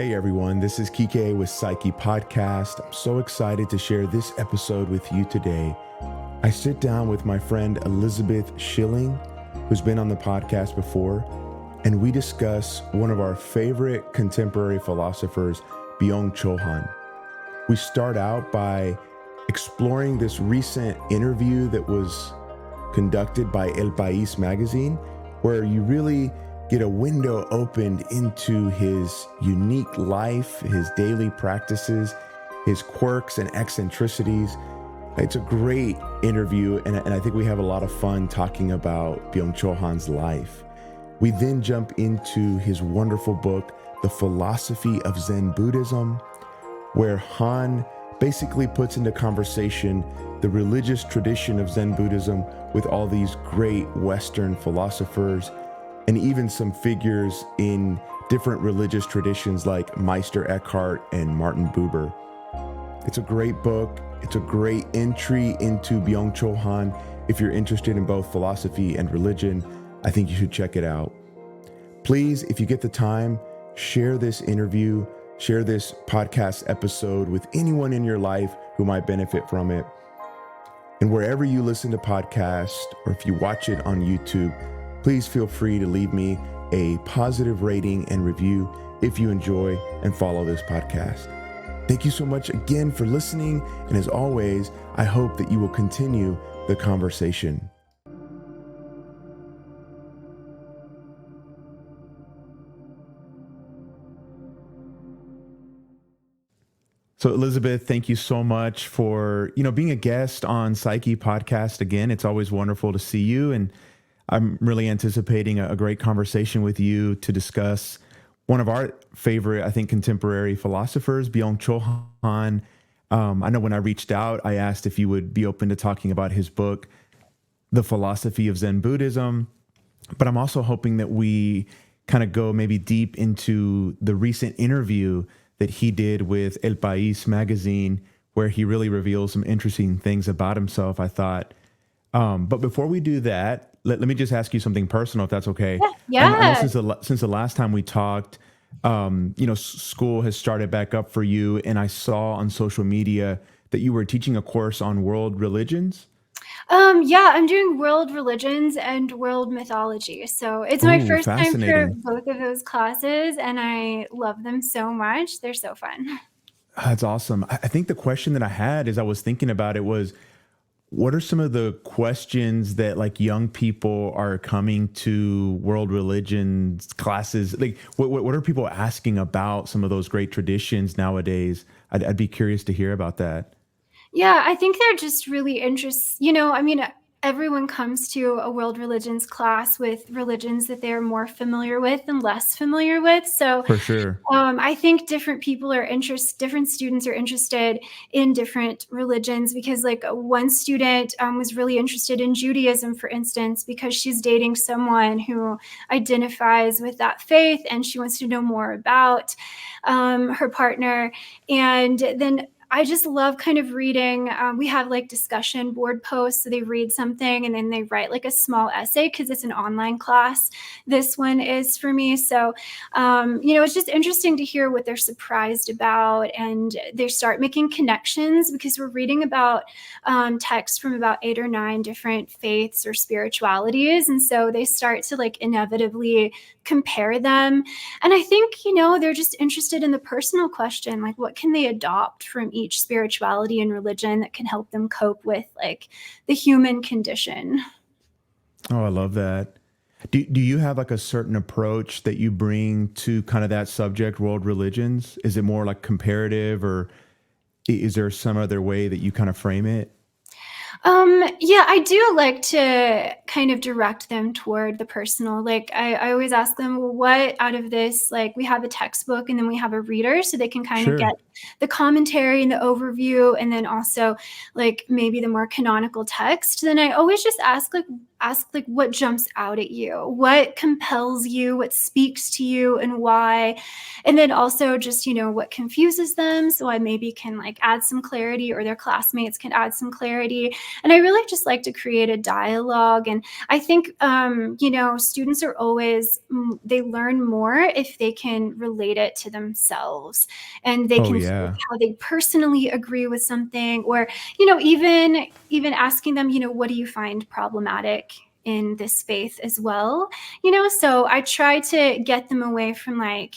Hey everyone, this is Kike with Psyche Podcast. I'm so excited to share this episode with you today. I sit down with my friend Elisabeth Schilling, who's been on the podcast before, and we discuss one of our favorite contemporary philosophers, Byung-Chul Han. We start out by exploring this recent interview that was conducted by El País magazine, where you really get a window opened into his unique life, his daily practices, his quirks and eccentricities. It's a great interview, and I think we have a lot of fun talking about Byung-Chul Han's life. We then jump into his wonderful book, The Philosophy of Zen Buddhism, where Han basically puts into conversation the religious tradition of Zen Buddhism with all these great Western philosophers, and even some figures in different religious traditions like Meister Eckhart and Martin Buber. It's a great book. It's a great entry into Byung-Chul Han. If you're interested in both philosophy and religion, I think you should check it out. Please, if you get the time, share this interview, share this podcast episode with anyone in your life who might benefit from it. And wherever you listen to podcasts, or if you watch it on YouTube, please feel free to leave me a positive rating and review if you enjoy and follow this podcast. Thank you so much again for listening. And as always, I hope that you will continue the conversation. So Elisabeth, thank you so much for, being a guest on Psyche Podcast again. It's always wonderful to see you, and I'm really anticipating a great conversation with you to discuss one of our favorite, I think, contemporary philosophers, Byung-Chul Han. I know when I reached out, I asked if you would be open to talking about his book, The Philosophy of Zen Buddhism. But I'm also hoping that we kind of go maybe deep into the recent interview that he did with El País magazine, where he really reveals some interesting things about himself, I thought. But before we do that, let me just ask you something personal, if that's okay. Yeah. I know since the last time we talked, school has started back up for you, and I saw on social media that you were teaching a course on world religions. Yeah, I'm doing world religions and world mythology. So it's my first time for Fascinating. both of those classes, and I love them so much. They're so fun. That's awesome. I think the question that I had as I was thinking about it was, what are some of the questions that like young people are coming to world religions classes? Like, what are people asking about some of those great traditions nowadays? I'd be curious to hear about that. Yeah, I think they're just really interested. Everyone comes to a world religions class with religions that they're more familiar with and less familiar with. So For sure. I think different students are interested in different religions, because like one student was really interested in Judaism, for instance, because she's dating someone who identifies with that faith and she wants to know more about her partner. And then I just love kind of reading. We have like discussion board posts. So they read something and then they write like a small essay, because it's an online class. This one is for me. So, it's just interesting to hear what they're surprised about. And they start making connections, because we're reading about texts from about 8 or 9 different faiths or spiritualities. And so they start to like inevitably compare them. And I think, they're just interested in the personal question, like what can they adopt from each spirituality and religion that can help them cope with like the human condition. Oh, I love that. Do you have like a certain approach that you bring to kind of that subject, world religions? Is it more like comparative, or is there some other way that you kind of frame it? Yeah, I do like to kind of direct them toward the personal. Like I always ask them, well, what out of this, like we have a textbook and then we have a reader, so they can kind of get Sure. the commentary and the overview, and then also like maybe the more canonical text, then I always just ask like what jumps out at you, what compels you, what speaks to you, and why. And then also just, what confuses them, so I maybe can like add some clarity, or their classmates can add some clarity. And I really just like to create a dialogue. And I think students are always, they learn more if they can relate it to themselves, and they Oh can see yeah. how they personally agree with something, or even asking them, what do you find problematic in this faith as well. So I try to get them away from like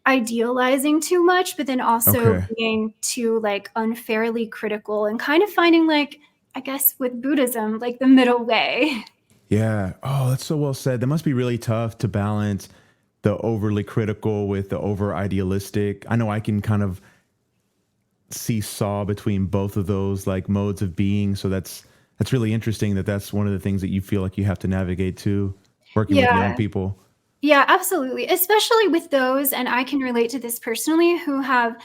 idealizing too much, but then also Okay. being too like unfairly critical, and kind of finding like, I guess with Buddhism, like the middle way. Yeah. Oh, that's so well said. That must be really tough to balance the overly critical with the over idealistic. I know I can kind of seesaw between both of those like modes of being. So that's really interesting that that's one of the things that you feel like you have to navigate too, working with young Yeah. people. Yeah, absolutely. Especially with those, and I can relate to this personally, who have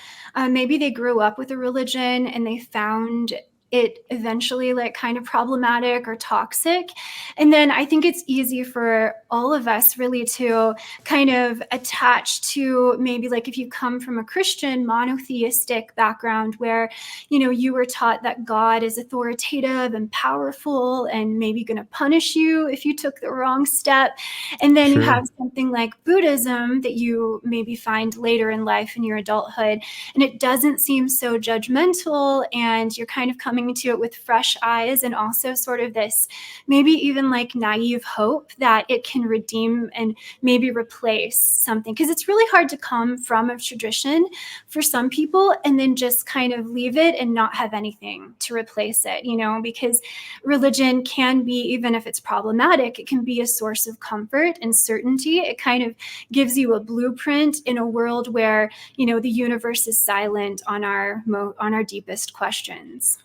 maybe they grew up with a religion and they found it eventually like kind of problematic or toxic. And then I think it's easy for all of us really to kind of attach to, maybe like if you come from a Christian monotheistic background where, you were taught that God is authoritative and powerful and maybe going to punish you if you took the wrong step. And then you have Sure. something like Buddhism that you maybe find later in life in your adulthood, and it doesn't seem so judgmental, and you're kind of coming to it with fresh eyes, and also sort of this maybe even like naive hope that it can redeem and maybe replace something. Because it's really hard to come from a tradition for some people and then just kind of leave it and not have anything to replace it, because religion can be, even if it's problematic, it can be a source of comfort and certainty. It kind of gives you a blueprint in a world where, the universe is silent on our deepest questions.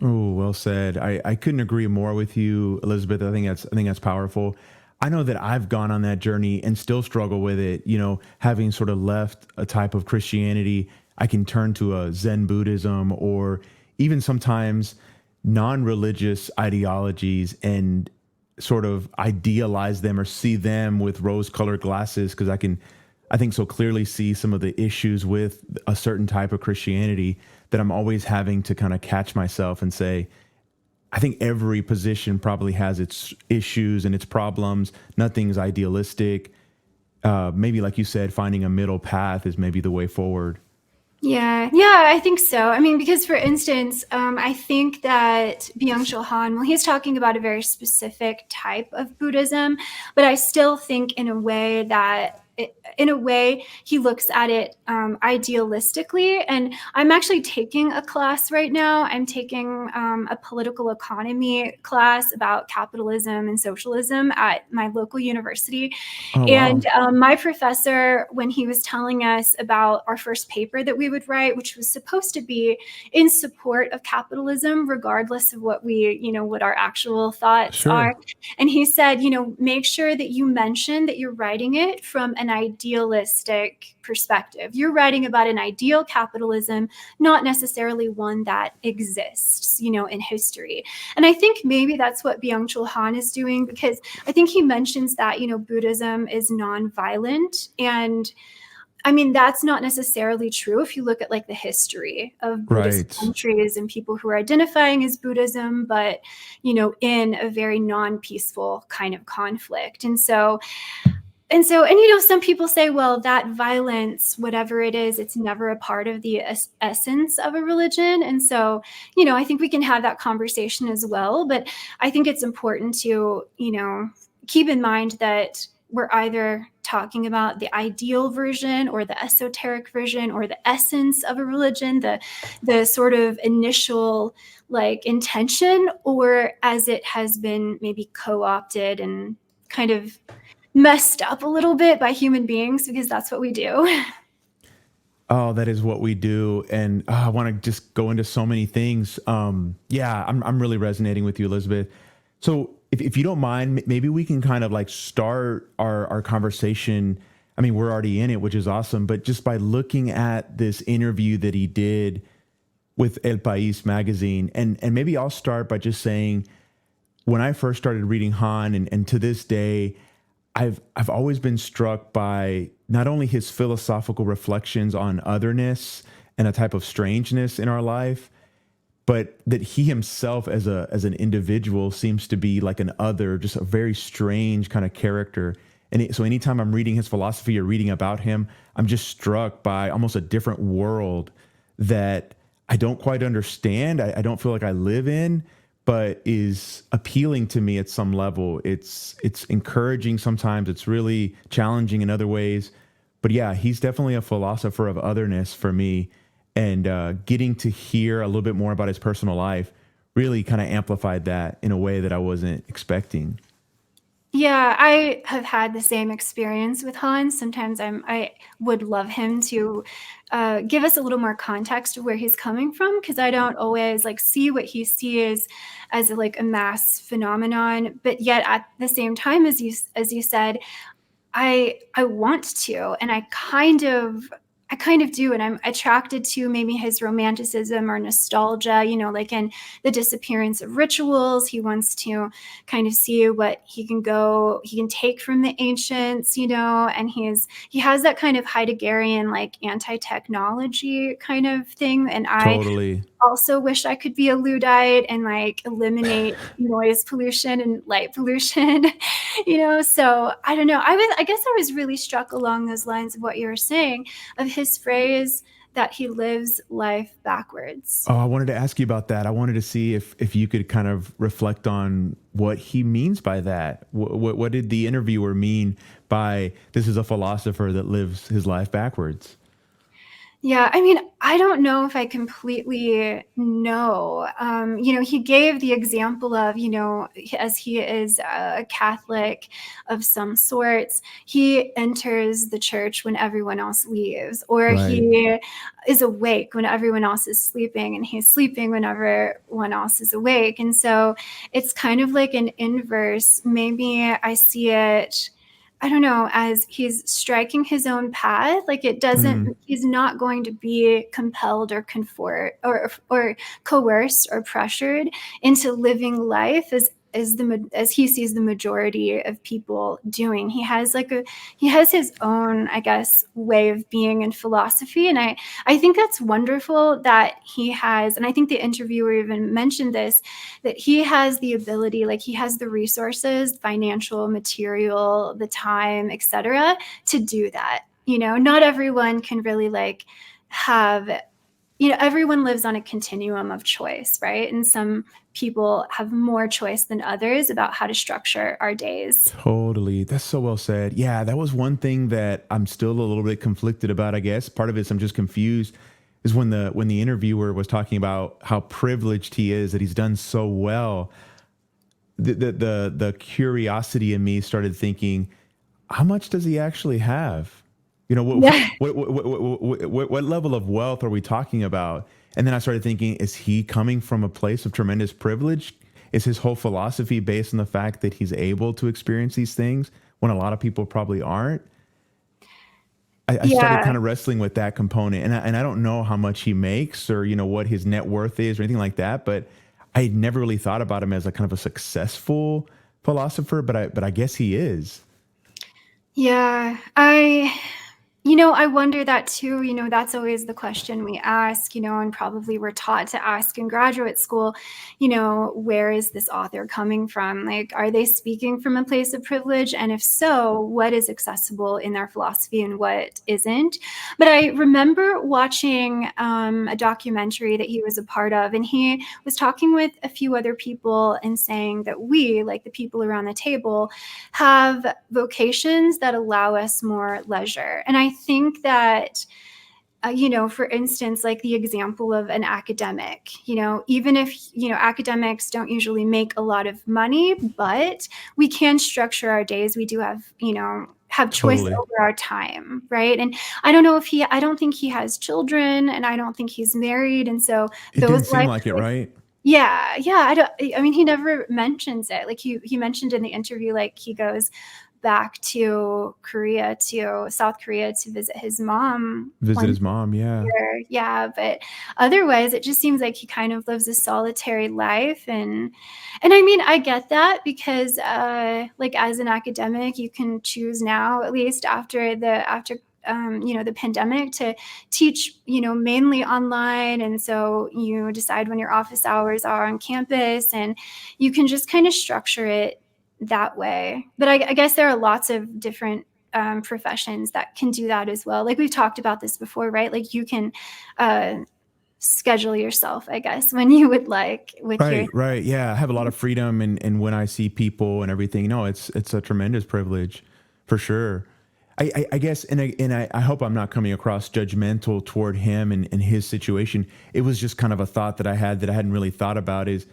Oh, well said. I couldn't agree more with you, Elizabeth. I think that's powerful. I know that I've gone on that journey and still struggle with it. Having sort of left a type of Christianity, I can turn to a Zen Buddhism or even sometimes non-religious ideologies and sort of idealize them or see them with rose-colored glasses because I think so clearly see some of the issues with a certain type of Christianity that I'm always having to kind of catch myself and say, I think every position probably has its issues and its problems. Nothing's idealistic. Maybe, like you said, finding a middle path is maybe the way forward. Yeah, I think so. I mean, because for instance, I think that Byung-Chul Han, well, he's talking about a very specific type of Buddhism, but I still think in a way, he looks at it idealistically. And I'm actually taking a class right now. I'm taking a political economy class about capitalism and socialism at my local university. Oh, And wow. my professor, when he was telling us about our first paper that we would write, which was supposed to be in support of capitalism, regardless of what our actual thoughts Sure. are. And he said, make sure that you mention that you're writing it from an idealistic perspective. You're writing about an ideal capitalism, not necessarily one that exists, in history. And I think maybe that's what Byung-Chul Han is doing, because I think he mentions that, Buddhism is nonviolent. And I mean, that's not necessarily true if you look at like the history of Buddhist Right. countries and people who are identifying as Buddhism, but, in a very non-peaceful kind of conflict. And some people say, well, that violence, whatever it is, it's never a part of the essence of a religion. And so, I think we can have that conversation as well. But I think it's important to, keep in mind that we're either talking about the ideal version or the esoteric version or the essence of a religion, the sort of initial like intention, or as it has been maybe co-opted and kind of messed up a little bit by human beings, because that's what we do. Oh, that is what we do. And I want to just go into so many things. Yeah, I'm really resonating with you, Elizabeth. So if you don't mind, maybe we can kind of like start our conversation I mean, we're already in it, which is awesome. But just by looking at this interview that he did with El País magazine, and maybe I'll start by just saying, when I first started reading Han, and to this day, I've always been struck by not only his philosophical reflections on otherness and a type of strangeness in our life, but that he himself as an individual seems to be like an other, just a very strange kind of character. So anytime I'm reading his philosophy or reading about him, I'm just struck by almost a different world that I don't quite understand. I don't feel like I live in, but is appealing to me at some level. It's encouraging sometimes. It's really challenging in other ways. But yeah, he's definitely a philosopher of otherness for me. And getting to hear a little bit more about his personal life really kind of amplified that in a way that I wasn't expecting. Yeah, I have had the same experience with Hans. Sometimes I would love him to give us a little more context of where he's coming from, because I don't always like see what he sees as like a mass phenomenon. But yet at the same time, as you said, I want to, and I kind of do, and I'm attracted to maybe his romanticism or nostalgia, like in the disappearance of rituals. He wants to kind of see what he can take from the ancients, and he has that kind of Heideggerian like anti-technology kind of thing. And I Totally. also wish I could be a Luddite and like eliminate noise pollution and light pollution, So I don't know. I guess I was really struck along those lines of what you were saying, of his phrase that he lives life backwards. Oh, I wanted to ask you about that. I wanted to see if you could kind of reflect on what he means by that. What did the interviewer mean by this is a philosopher that lives his life backwards? Yeah, I mean, I don't know if I completely know. He gave the example of, as he is a Catholic of some sorts, he enters the church when everyone else leaves, or Right. he is awake when everyone else is sleeping, and he's sleeping when everyone else is awake. And so it's kind of like an inverse. Maybe I see it, I don't know, as he's striking his own path. Like Mm, he's not going to be compelled or comfort or coerced or pressured into living life as he sees the majority of people doing. He has his own, I guess, way of being in philosophy. And I think that's wonderful that he has, and I think the interviewer even mentioned this, that he has the ability, like he has the resources, financial, material, the time, etc., to do that. Not everyone can really like have, everyone lives on a continuum of choice, right? And some people have more choice than others about how to structure our days. totally. That's so well said. Yeah, that was one thing that I'm still a little bit conflicted about, I guess. Part of it is I'm just confused is when the interviewer was talking about how privileged he is that he's done so well. The curiosity in me started thinking, how much does he actually have? Yeah. What level of wealth are we talking about? And then I started thinking, is he coming from a place of tremendous privilege? Is his whole philosophy based on the fact that he's able to experience these things when a lot of people probably aren't? I started Yeah. kind of wrestling with that component, and I don't know how much he makes or what his net worth is or anything like that. But I never really thought about him as a kind of a successful philosopher. But I guess he is. Yeah. I wonder that too. That's always the question we ask, and probably we're taught to ask in graduate school, where is this author coming from? Like, are they speaking from a place of privilege? And if so, what is accessible in their philosophy and what isn't? But I remember watching a documentary that he was a part of, and he was talking with a few other people and saying that we, like the people around the table, have vocations that allow us more leisure. And I think that, for instance, like the example of an academic, even if, academics don't usually make a lot of money, but we can structure our days. We do have choice Totally. over our time, right? And I don't think he has children, and I don't think he's married. And so It those didn't seem life like it, choices, right? yeah. I mean, he never mentions it. Like he mentioned in the interview, like he goes, back to South Korea to visit his mom. Visit his mom, yeah. Yeah, but otherwise it just seems like he kind of lives a solitary life. And I mean, I get that because like as an academic, you can choose now, at least after the pandemic, to teach, mainly online. And so you decide when your office hours are on campus, and you can just kind of structure it that way. But I guess there are lots of different professions that can do that as well. Like we've talked about this before, right? Like you can schedule yourself, I guess, when you would like with your. Right. Yeah. I have a lot of freedom, and when I see people and everything, no, it's a tremendous privilege for sure. I guess, and I hope I'm not coming across judgmental toward him and his situation. It was just kind of a thought that I had that I hadn't really thought about is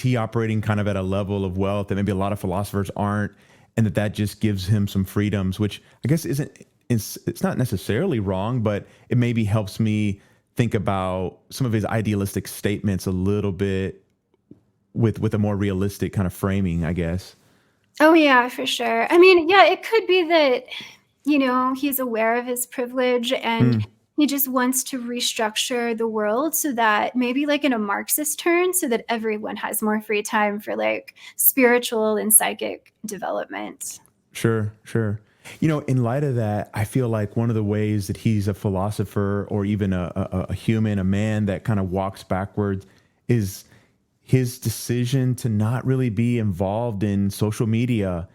he operating kind of at a level of wealth that maybe a lot of philosophers aren't, and that just gives him some freedoms, which I guess it's not necessarily wrong, but it maybe helps me think about some of his idealistic statements a little bit with a more realistic kind of framing, I guess. Oh yeah, for sure. I mean, yeah, it could be that, he's aware of his privilege, and Hmm. he just wants to restructure the world so that maybe like in a Marxist turn, so that everyone has more free time for like spiritual and psychic development. Sure. In light of that, I feel like one of the ways that he's a philosopher, or even a human, a man that kind of walks backwards, is his decision to not really be involved in social media.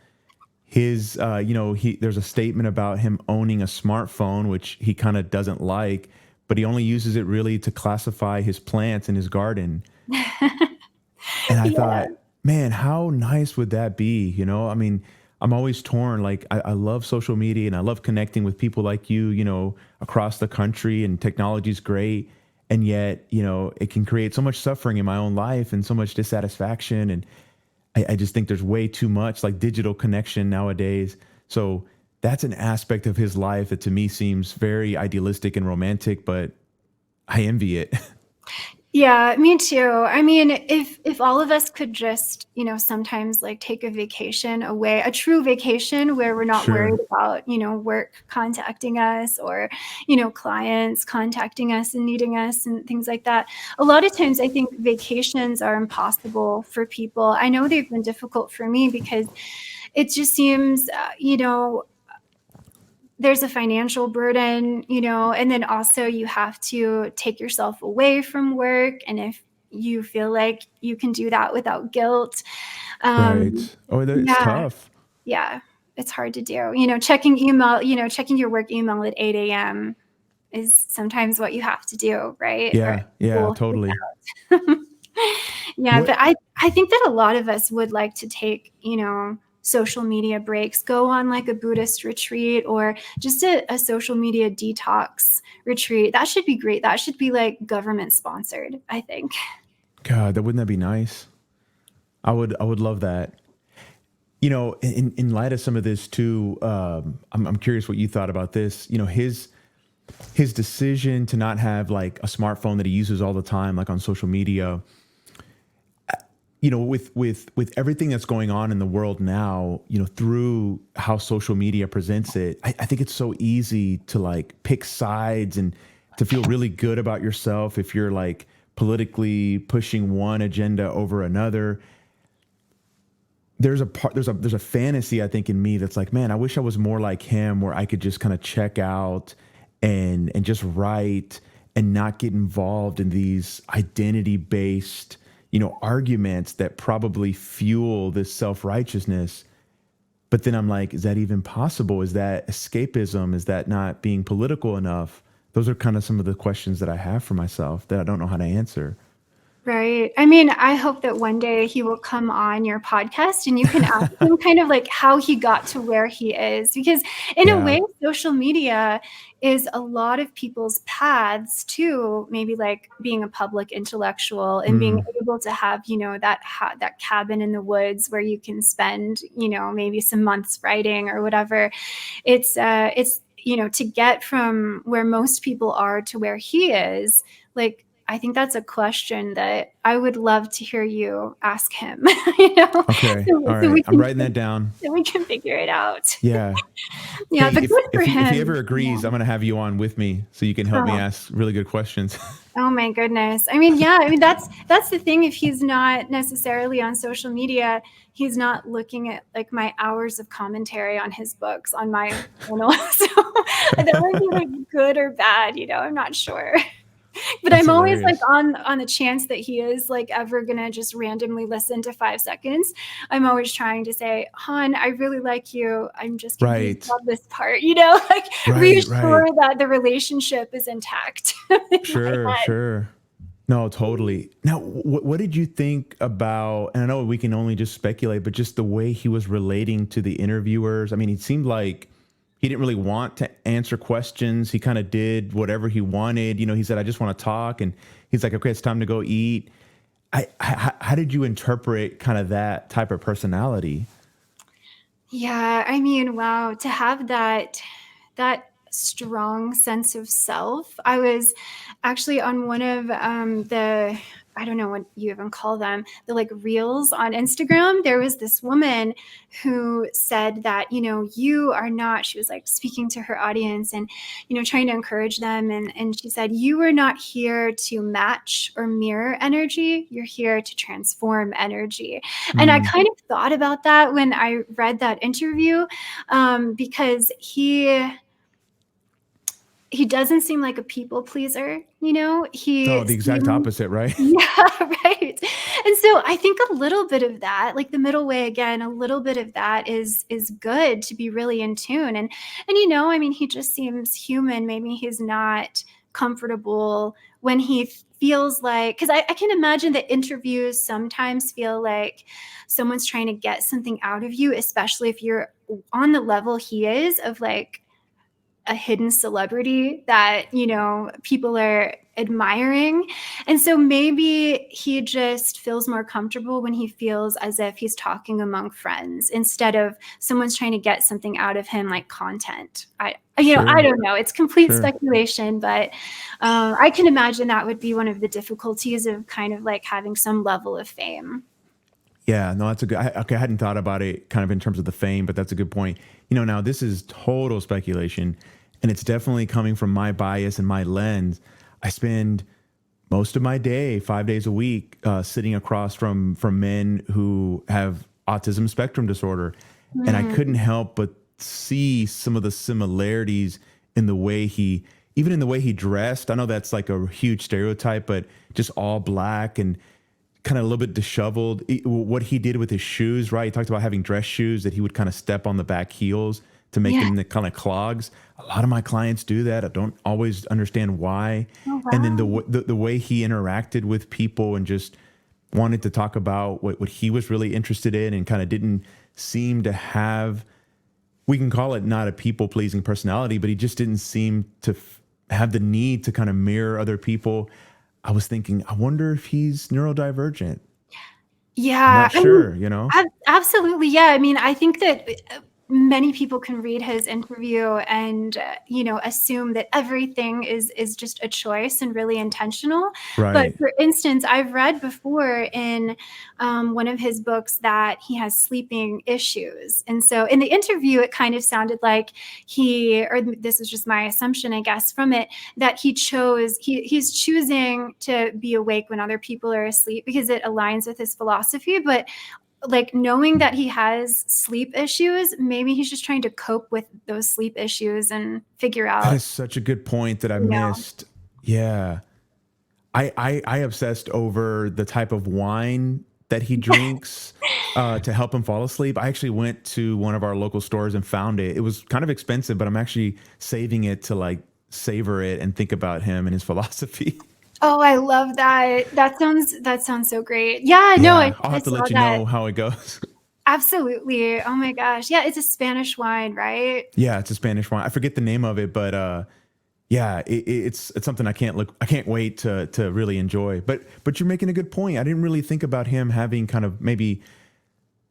There's a statement about him owning a smartphone, which he kind of doesn't like, but he only uses it really to classify his plants in his garden. And I Yeah. thought, man, how nice would that be? I mean, I'm always torn. Like, I love social media and I love connecting with people like you, across the country, and technology's great. And yet, it can create so much suffering in my own life and so much dissatisfaction. And I just think there's way too much like digital connection nowadays. So that's an aspect of his life that to me seems very idealistic and romantic, but I envy it. Yeah, me too. I mean, if all of us could just, sometimes like take a vacation away, a true vacation where we're not worried Sure. about, work contacting us, or, clients contacting us and needing us and things like that. A lot of times I think vacations are impossible for people. I know they've been difficult for me because it just seems, there's a financial burden, and then also you have to take yourself away from work. And if you feel like you can do that without guilt, um, Right. Oh, it's yeah, tough. yeah, it's hard to do. Checking email, checking your work email at 8 a.m. is sometimes what you have to do, right? Or Yeah, people. totally. Yeah, but What I think that a lot of us would like to take, social media breaks, go on like a Buddhist retreat, or just a social media detox retreat. That should be great. That should be like government sponsored, I think. God, that wouldn't that be nice? I would love that. In light of some of this too, I'm curious what you thought about this. His decision to not have like a smartphone that he uses all the time, like on social media. With everything that's going on in the world now, through how social media presents it, I think it's so easy to like pick sides and to feel really good about yourself if you're like politically pushing one agenda over another. There's a fantasy I think in me that's like, man, I wish I was more like him, where I could just kind of check out and just write and not get involved in these identity based, arguments that probably fuel this self-righteousness. But then I'm like, is that even possible? Is that escapism? Is that not being political enough? Those are kind of some of the questions that I have for myself that I don't know how to answer. Right. I mean, I hope that one day he will come on your podcast and you can ask him kind of like how he got to where he is. Because in a Yeah. way, social media is a lot of people's paths to maybe like being a public intellectual and being Mm, able to have, that cabin in the woods where you can spend, maybe some months writing or whatever. It's to get from where most people are to where he is, like I think that's a question that I would love to hear you ask him, you know, Okay. All so right. I'm writing that down. we can figure it out. Yeah. Yeah, Hey, but good for if he him. ever agrees, I'm gonna have you on with me so you can help me Oh. ask really good questions. Oh my goodness. I mean, yeah, I mean that's the thing. If he's not necessarily on social media, he's not looking at like my hours of commentary on his books on my channel. So that would be like good or bad, you know, I'm not sure. But That's I'm always like hilarious. on the chance that he is like ever gonna just randomly listen to 5 seconds. I'm always trying to say, Han, I really like you. I'm just confused Right. about this part, you know, like Right. reassure Right. that the relationship is intact in my Sure. head. Sure. No, totally. Now, what did you think about, and I know we can only just speculate, but just the way he was relating to the interviewers? I mean, it seemed like he didn't really want to answer questions. He kind of did whatever he wanted. You know, he said, I just want to talk. And he's like, okay, it's time to go eat. How did you interpret kind of that type of personality? Yeah, I mean, wow, to have that strong sense of self. I was actually on one of the, I don't know what you even call them, the like reels on Instagram. There was this woman who said that, you know, you are not, she was like speaking to her audience and, you know, trying to encourage them. And she said, you are not here to match or mirror energy. You're here to transform energy. And I Mm. kind of thought about that when I read that interview, because he doesn't seem like a people pleaser, you know? Oh, He the exact seems opposite, right? yeah, right. And so I think a little bit of that, like the middle way again, a little bit of that is good to be really in tune. And you know, I mean, he just seems human. Maybe he's not comfortable when he feels like, because I can imagine that interviews sometimes feel like someone's trying to get something out of you, especially if you're on the level he is of like a hidden celebrity that, you know, people are admiring. And so maybe he just feels more comfortable when he feels as if he's talking among friends instead of someone's trying to get something out of him like content. You know, I Sure. don't know. It's complete Sure. speculation, but I can imagine that would be one of the difficulties of kind of like having some level of fame. Yeah, no, that's a good. Okay, I hadn't thought about it kind of in terms of the fame, but that's a good point. You know, now this is total speculation, and it's definitely coming from my bias and my lens. I spend most of my day, 5 days a week, sitting across from men who have autism spectrum disorder, and I couldn't Mm, help but see some of the similarities in the way he, even in the way he dressed. I know that's like a huge stereotype, but just all black and kind of a little bit disheveled. What he did with his shoes, right? He talked about having dress shoes that he would kind of step on the back heels to make yeah. them the kind of clogs. A lot of my clients do that. I don't always understand why. Oh, And then wow. the way he interacted with people and just wanted to talk about what he was really interested in and kind of didn't seem to have, we can call it not a people pleasing personality, but he just didn't seem to have the need to kind of mirror other people. I was thinking, I wonder if he's neurodivergent. I'm Yeah, not I mean, sure, you know? absolutely, yeah, I mean, I think that, many people can read his interview and, you know, assume that everything is just a choice and really intentional, but Right. for instance, I've read before in, one of his books that he has sleeping issues, and so in the interview, it kind of sounded like or this is just my assumption, I guess, from it, that he's choosing to be awake when other people are asleep because it aligns with his philosophy, but like knowing that he has sleep issues, maybe he's just trying to cope with those sleep issues and figure That out, is such a good point that I you know. missed. Yeah. I obsessed over the type of wine that he drinks to help him fall asleep. I actually went to one of our local stores and found it. It was kind of expensive, but I'm actually saving it to like savor it and think about him and his philosophy. Oh, I love that. That sounds so great. Yeah, no, I Yeah, I'll I have to saw let you that. know how it goes. Absolutely. Oh my gosh. Yeah, it's a Spanish wine, right? Yeah, it's a Spanish wine. I forget the name of it, but yeah, it's something I can't wait to really enjoy. But you're making a good point. I didn't really think about him having kind of maybe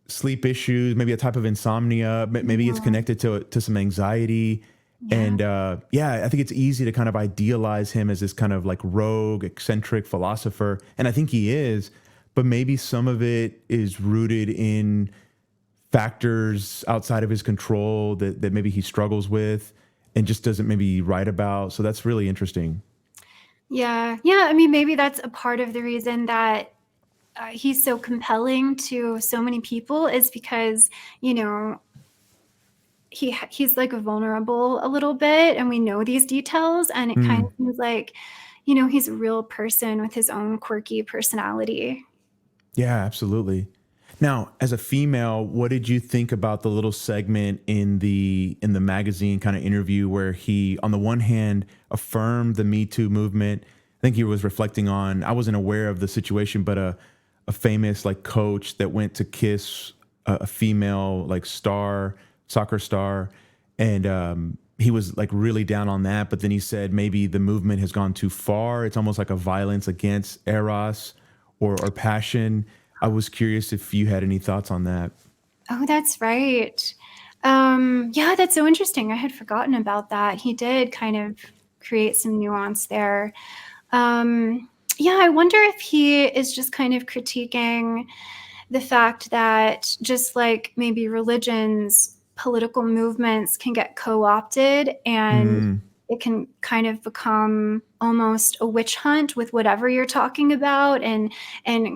sleep issues, maybe a type of insomnia. Maybe it's Mhm. connected to some anxiety. Yeah. And yeah, I think it's easy to kind of idealize him as this kind of like rogue, eccentric philosopher. And I think he is, but maybe some of it is rooted in factors outside of his control that maybe he struggles with and just doesn't maybe write about. So that's really interesting. Yeah. Yeah. I mean, maybe that's a part of the reason that he's so compelling to so many people is because, you know, he's like vulnerable a little bit and we know these details and it kind of Mm, seems like, you know, he's a real person with his own quirky personality. yeah, absolutely. Now, as a female, what did you think about the little segment in the magazine kind of interview where he, on the one hand, affirmed the Me Too movement? I think he was reflecting on. I wasn't aware of the situation, but a famous like coach that went to kiss a female like soccer star, and he was like really down on that. But then he said maybe the movement has gone too far. It's almost like a violence against eros or passion. I was curious if you had any thoughts on that. Oh, that's right. Yeah, that's so interesting. I had forgotten about that. He did kind of create some nuance there. Um, yeah, I wonder if he is just kind of critiquing the fact that just like maybe religions, political movements can get co-opted and Mm, it can kind of become almost a witch hunt with whatever you're talking about and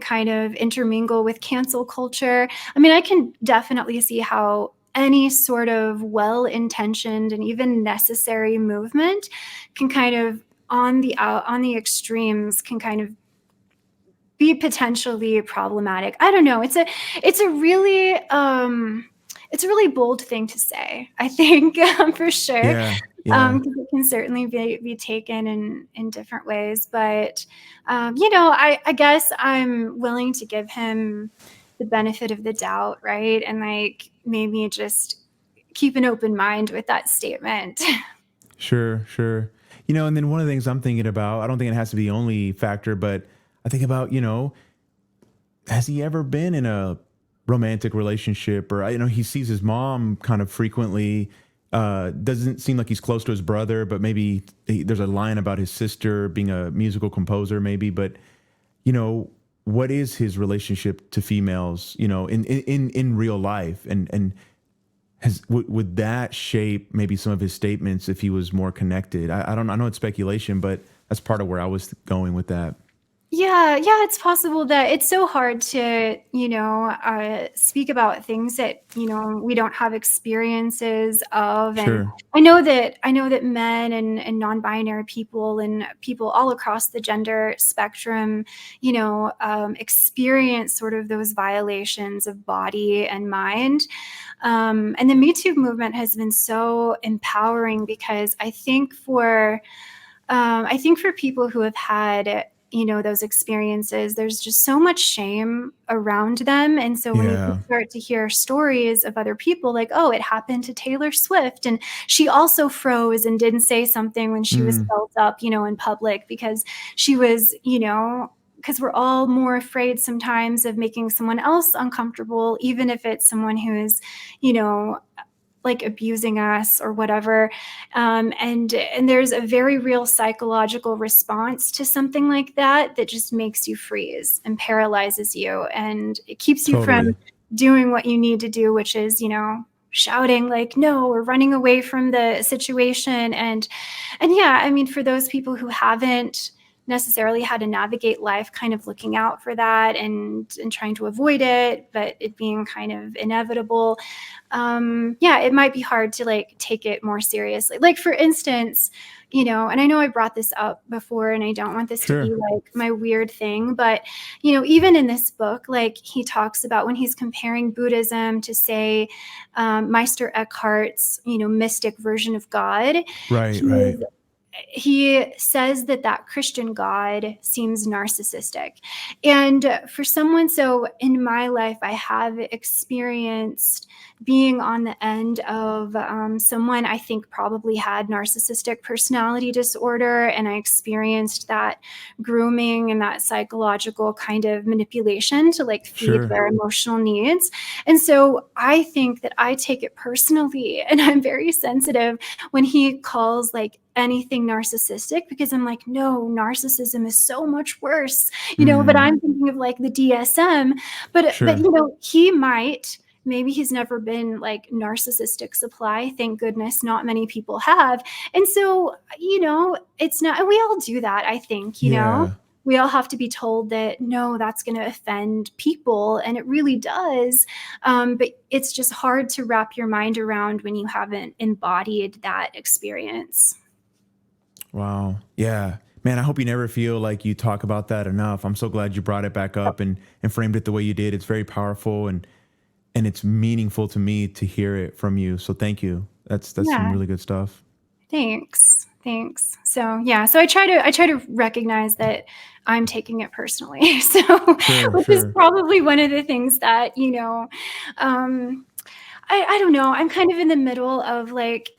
kind of intermingle with cancel culture. I mean, I can definitely see how any sort of well-intentioned and even necessary movement can kind of on the extremes can kind of be potentially problematic. I don't know. It's a really it's a really bold thing to say, I think, for sure. yeah, yeah, 'Cause it can certainly be taken in different ways. But you know, I guess I'm willing to give him the benefit of the doubt, right? And like maybe just keep an open mind with that statement. sure, sure. And then one of the things I'm thinking about, I don't think it has to be the only factor, but I think about, has he ever been in a romantic relationship? Or, he sees his mom kind of frequently. Doesn't seem like he's close to his brother, but maybe there's a line about his sister being a musical composer, maybe. But, you know, what is his relationship to females, in real life? And would that shape maybe some of his statements if he was more connected? I don't know. I know it's speculation, but that's part of where I was going with that. Yeah, yeah, it's possible that it's so hard to, you know, speak about things that, you know, we don't have experiences of. And Sure. I know that men and non-binary people and people all across the gender spectrum, you know, experience sort of those violations of body and mind. And the Me Too movement has been so empowering because I think for people who have had, you know, those experiences, there's just so much shame around them. And so when you can Yeah. start to hear stories of other people like, oh, it happened to Taylor Swift and she also froze and didn't say something when she was Mm, felt up, you know, in public because she was, you know, because we're all more afraid sometimes of making someone else uncomfortable, even if it's someone who is, you know, like abusing us or whatever. And there's a very real psychological response to something like that that just makes you freeze and paralyzes you and it keeps you from totally. doing what you need to do, which is, you know, shouting like no or running away from the situation. And yeah, I mean, for those people who haven't necessarily had to navigate life kind of looking out for that and trying to avoid it, but it being kind of inevitable, yeah, it might be hard to like take it more seriously. Like for instance, you know, and I know I brought this up before and I don't want this to be Sure. like my weird thing, but you know, even in this book, like he talks about when he's comparing Buddhism to say Meister Eckhart's, you know, mystic version of God, Right, he right. he says that Christian God seems narcissistic. And for someone, so in my life, I have experienced being on the end of someone I think probably had narcissistic personality disorder. And I experienced that grooming and that psychological kind of manipulation to like feed Sure. their emotional needs. And so I think that I take it personally, and I'm very sensitive when he calls like anything narcissistic, because I'm like, no, narcissism is so much worse, but Mm, I'm thinking of like the DSM, but sure. maybe he's never been like narcissistic supply. Thank goodness not many people have. And so, it's not, we all do that, I think, Yeah. we all have to be told that, no, that's going to offend people. And it really does. But it's just hard to wrap your mind around when you haven't embodied that experience. Wow. Yeah. Man, I hope you never feel like you talk about that enough. I'm so glad you brought it back up and framed it the way you did. It's very powerful and it's meaningful to me to hear it from you. So thank you. That's some Yeah. really good stuff. Thanks. So yeah, so I try to recognize that I'm taking it personally. So, Sure, which is sure. probably one of the things that, I don't know. I'm kind of in the middle of like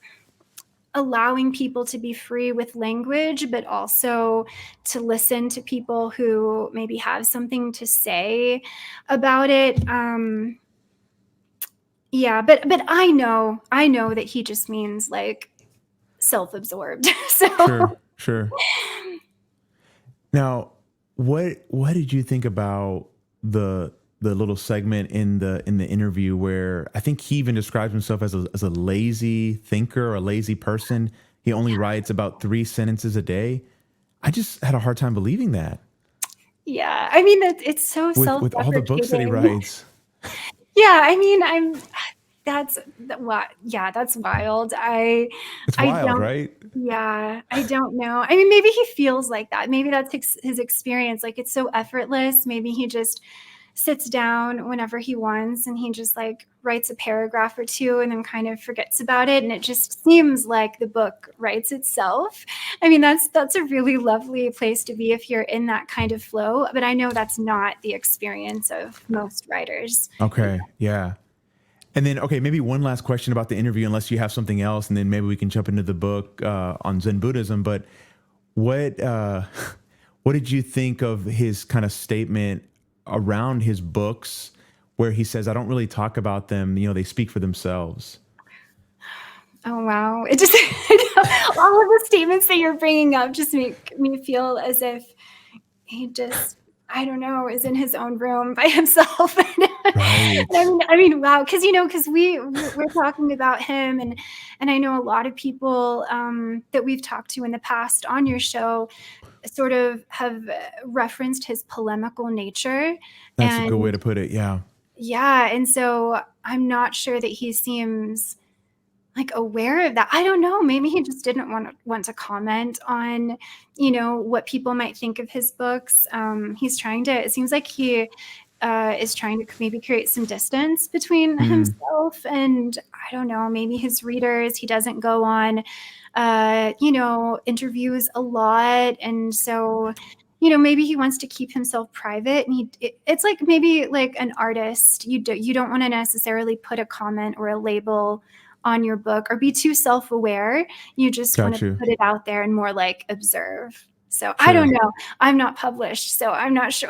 allowing people to be free with language, but also to listen to people who maybe have something to say about it. Yeah, but I know that he just means like self-absorbed. Sure, So sure. Now, what did you think about the little segment in the interview where I think he even describes himself as a lazy thinker or a lazy person? He only writes about 3 sentences a day. I just had a hard time believing that yeah, I mean that it's so with all the books that he self-deprecating. writes. Yeah, I mean, what? Yeah, that's wild. It's I wild, don't. right? Yeah, I don't know. I mean, maybe he feels like that. Maybe that's his experience. Like it's so effortless. Maybe he just sits down whenever he wants and he just like writes a paragraph or two and then kind of forgets about it, and it just seems like the book writes itself. I mean, that's a really lovely place to be if you're in that kind of flow, but I know that's not the experience of most writers. Okay, yeah. And then, okay, maybe one last question about the interview, unless you have something else, and then maybe we can jump into the book on Zen Buddhism. But what what did you think of his kind of statement around his books, where he says, "I don't really talk about them. They speak for themselves." Oh wow. It just all of the statements that you're bringing up just make me feel as if he just, I don't know, is in his own room by himself. Right. I mean, wow, because we're talking about him, and I know a lot of people that we've talked to in the past on your show sort of have referenced his polemical nature, That's a good way and to put it. Yeah. yeah, and so I'm not sure that he seems like aware of that. I don't know. Maybe he just didn't want to comment on, what people might think of his books. He's trying to. It seems like he is trying to maybe create some distance between Mm, himself and, I don't know, maybe his readers. He doesn't go on, interviews a lot, and so. Maybe he wants to keep himself private, and it's like maybe like an artist. You don't want to necessarily put a comment or a label on your book or be too self-aware. You just want got to you. put it out there and more like observe. So I don't Sure. know. I'm not published, so I'm not sure,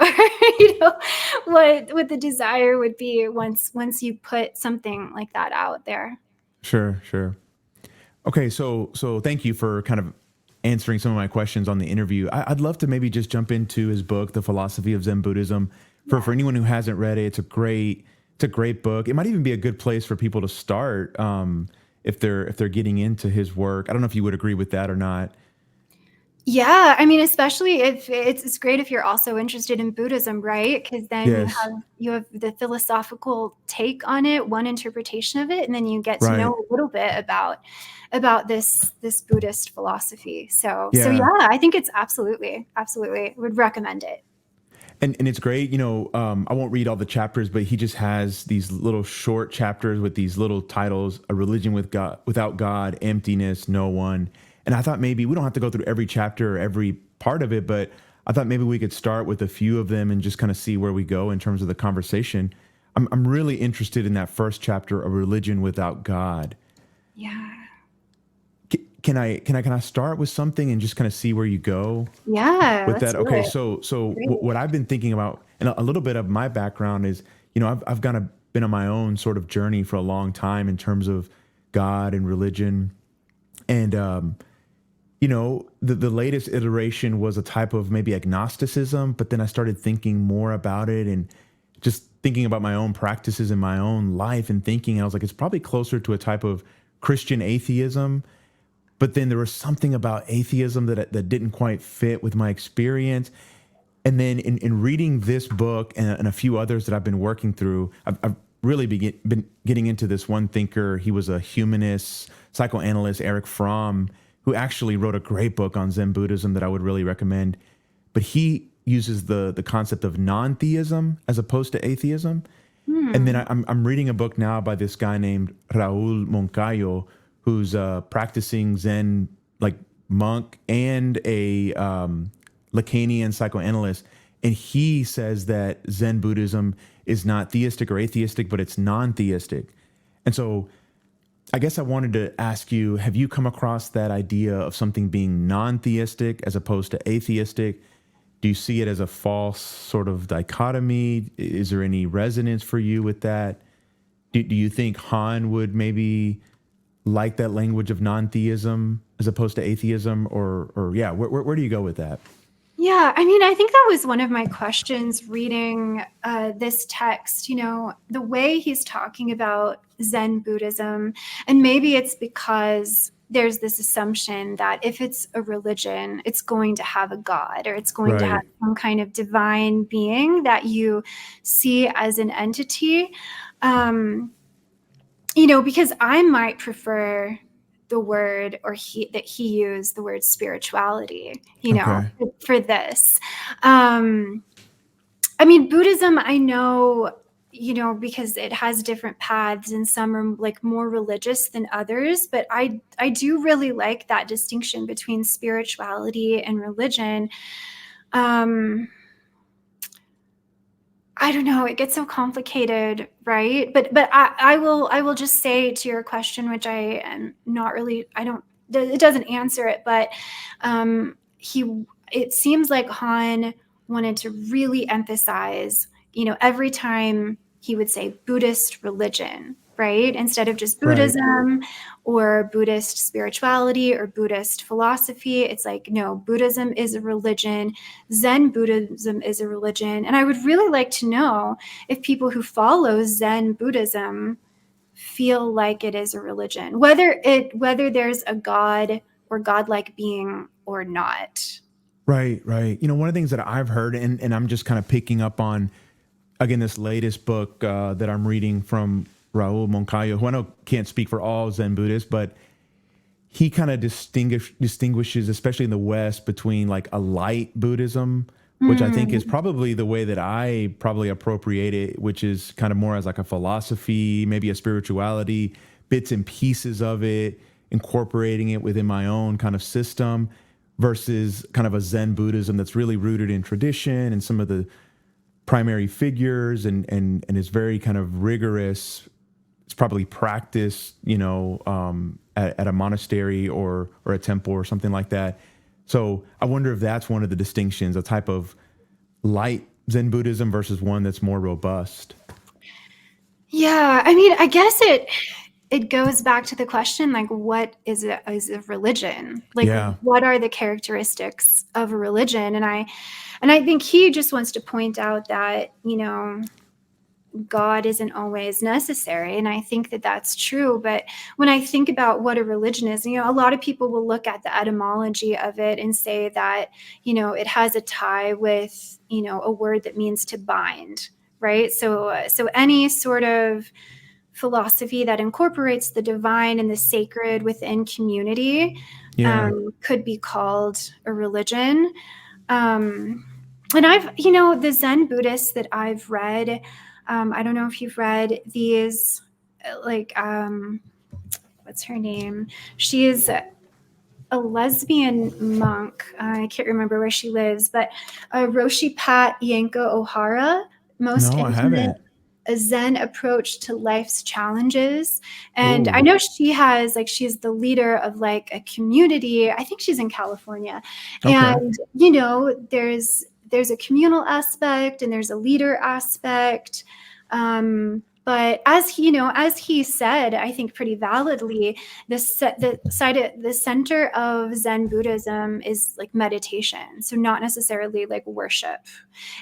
what the desire would be once you put something like that out there. Sure. Sure. Okay, so thank you for kind of answering some of my questions on the interview. I'd love to maybe just jump into his book, The Philosophy of Zen Buddhism. For Yeah. for anyone who hasn't read it, it's a great book. It might even be a good place for people to start if they're getting into his work. I don't know if you would agree with that or not. Yeah, I mean, especially if it's great if you're also interested in Buddhism, right? Because then Yes, you have the philosophical take on it, one interpretation of it, and then you get to know right. a little bit about this Buddhist philosophy. So yeah, Yeah. I think it's absolutely would recommend it. And it's great, I won't read all the chapters, but he just has these little short chapters with these little titles: a religion with God, without God, emptiness, no one. And I thought maybe we don't have to go through every chapter or every part of it, but I thought maybe we could start with a few of them and just kind of see where we go in terms of the conversation. I'm really interested in that first chapter, A Religion Without God. Yeah. Can I start with something and just kind of see where you go Yeah, with let's that? do Okay, it. so Great. what I've been thinking about, and a little bit of my background is, I've kind of been on my own sort of journey for a long time in terms of God and religion, and the latest iteration was a type of maybe agnosticism, but then I started thinking more about it and just thinking about my own practices in my own life and thinking, I was like, it's probably closer to a type of Christian atheism. But then there was something about atheism that didn't quite fit with my experience. And then in reading this book and a few others that I've been working through, I've really been getting into this one thinker. He was a humanist, psychoanalyst, Eric Fromm, who actually wrote a great book on Zen Buddhism that I would really recommend. But he uses the concept of non-theism as opposed to atheism. And then Hmm. I'm reading a book now by this guy named Raul Moncayo, who's a practicing Zen like monk and a Lacanian psychoanalyst, and he says that Zen Buddhism is not theistic or atheistic, but it's non-theistic. And so, I guess I wanted to ask you: have you come across that idea of something being non-theistic as opposed to atheistic? Do you see it as a false sort of dichotomy? Is there any resonance for you with that? Do you think Han would maybe like that language of non-theism as opposed to atheism, or yeah, where do you go with that? Yeah, I mean, I think that was one of my questions reading this text. The way he's talking about Zen Buddhism, and maybe it's because there's this assumption that if it's a religion, it's going to have a God, or it's going to have Right, some kind of divine being that you see as an entity. Um, because I might prefer the word, or he used the word spirituality, okay, for this. Um, I mean, Buddhism, I know, because it has different paths and some are like more religious than others, but I do really like that distinction between spirituality and religion. Um, I don't know. It gets so complicated, right? But I will just say to your question, which I am not really. I don't. It doesn't answer it, but he. It seems like Han wanted to really emphasize, every time he would say Buddhist religion, right, instead of just right, Buddhism or Buddhist spirituality or Buddhist philosophy. It's like, no, Buddhism is a religion. Zen Buddhism is a religion. And I would really like to know if people who follow Zen Buddhism feel like it is a religion, whether there's a God or godlike being or not. right. One of the things that I've heard, and I'm just kind of picking up on again this latest book that I'm reading from Raul Moncayo, who I know can't speak for all Zen Buddhists, but he kind of distinguishes, especially in the West, between like a light Buddhism, which I think is Mm, probably the way that I probably appropriate it, which is kind of more as like a philosophy, maybe a spirituality, bits and pieces of it, incorporating it within my own kind of system, versus kind of a Zen Buddhism that's really rooted in tradition and some of the primary figures, and is very kind of rigorous. It's probably practiced, at a monastery or a temple or something like that. So I wonder if that's one of the distinctions, a type of light Zen Buddhism versus one that's more robust. yeah, I mean, I guess it goes back to the question, like, what is a religion? Like, Yeah. what are the characteristics of a religion? And I think he just wants to point out that, God isn't always necessary. And I think that that's true. But when I think about what a religion is, a lot of people will look at the etymology of it and say that, it has a tie with, a word that means to bind, right? So any sort of philosophy that incorporates the divine and the sacred within community Yeah. could be called a religion. Um, and the Zen Buddhists that I've read, I don't know if you've read these, like, what's her name? She is a lesbian monk. I can't remember where she lives, but Roshi Pat Yanko Ohara, Most No, I Intimate, haven't. a Zen approach to life's challenges. And I Ooh, know she's the leader of like a community. I think she's in California. okay. And, there's a communal aspect and there's a leader aspect. But as he said, I think pretty validly, the center of Zen Buddhism is like meditation, so not necessarily like worship.